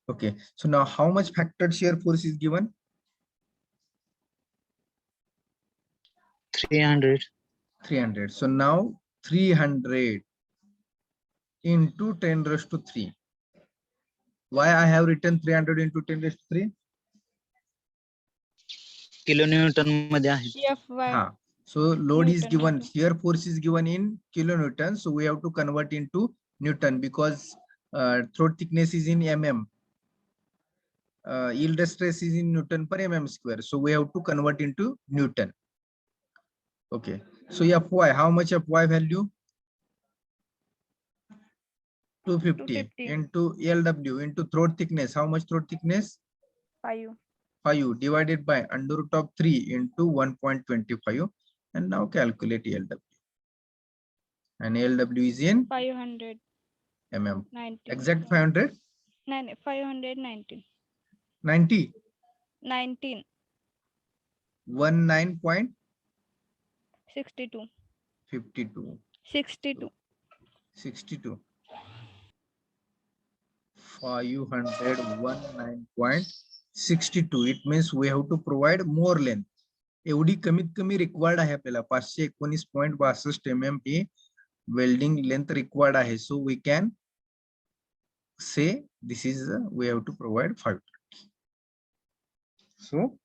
Okay, so now how much factored shear force is given? 300. 300. So now 300 into 10 raised to 3. Why I have written 300 into 10 raised to 3? kilonewton मध्ये आहे. FY. So load is Newton given, meter. shear force is given in kilonewton. So we have to convert into Newton because throat thickness is in mm. Yield stress is in Newton per mm square. So we have to convert into Newton. Okay. So Fy, how much Fy value? 250 into LW into throat thickness. How much throat thickness? 5. 5 divided by under root of 3 into 1.25, and now calculate LW. And LW is in 500. mm. 19. Exact 500? 519. 90? 19. 19.52. 62. 52. 62. 62. 519.62. It means we have to provide more length. एवढी कमीत कमी required आहे आपल्याला 519.62 mm ही welding length required आहे. So we can say this is we have to provide 520. So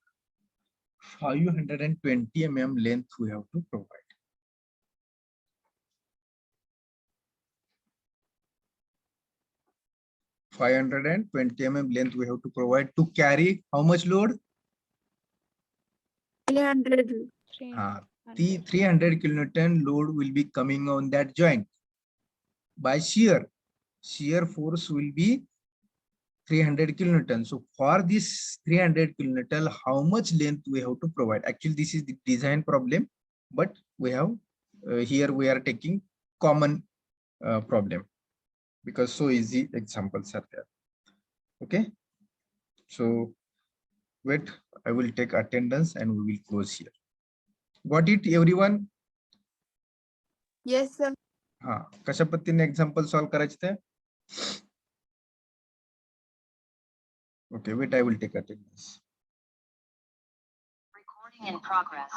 520 mm length we have to provide. $520 mm length we have to provide to carry how much load? 300. 300. 300 kilonewton load will be coming on that joint by shear. Shear force will be 300 kilonewton. So for this 300 kilonewton, how much length we have to provide? Actually, this is the design problem, but we have here we are taking common problem because so easy examples are there. Okay, so wait, I will take attendance and we will close here. Got it, everyone? Yes, sir. कशा पद्धतीने example solve करायचे ते? Okay, wait, I will take attendance. Recording in progress.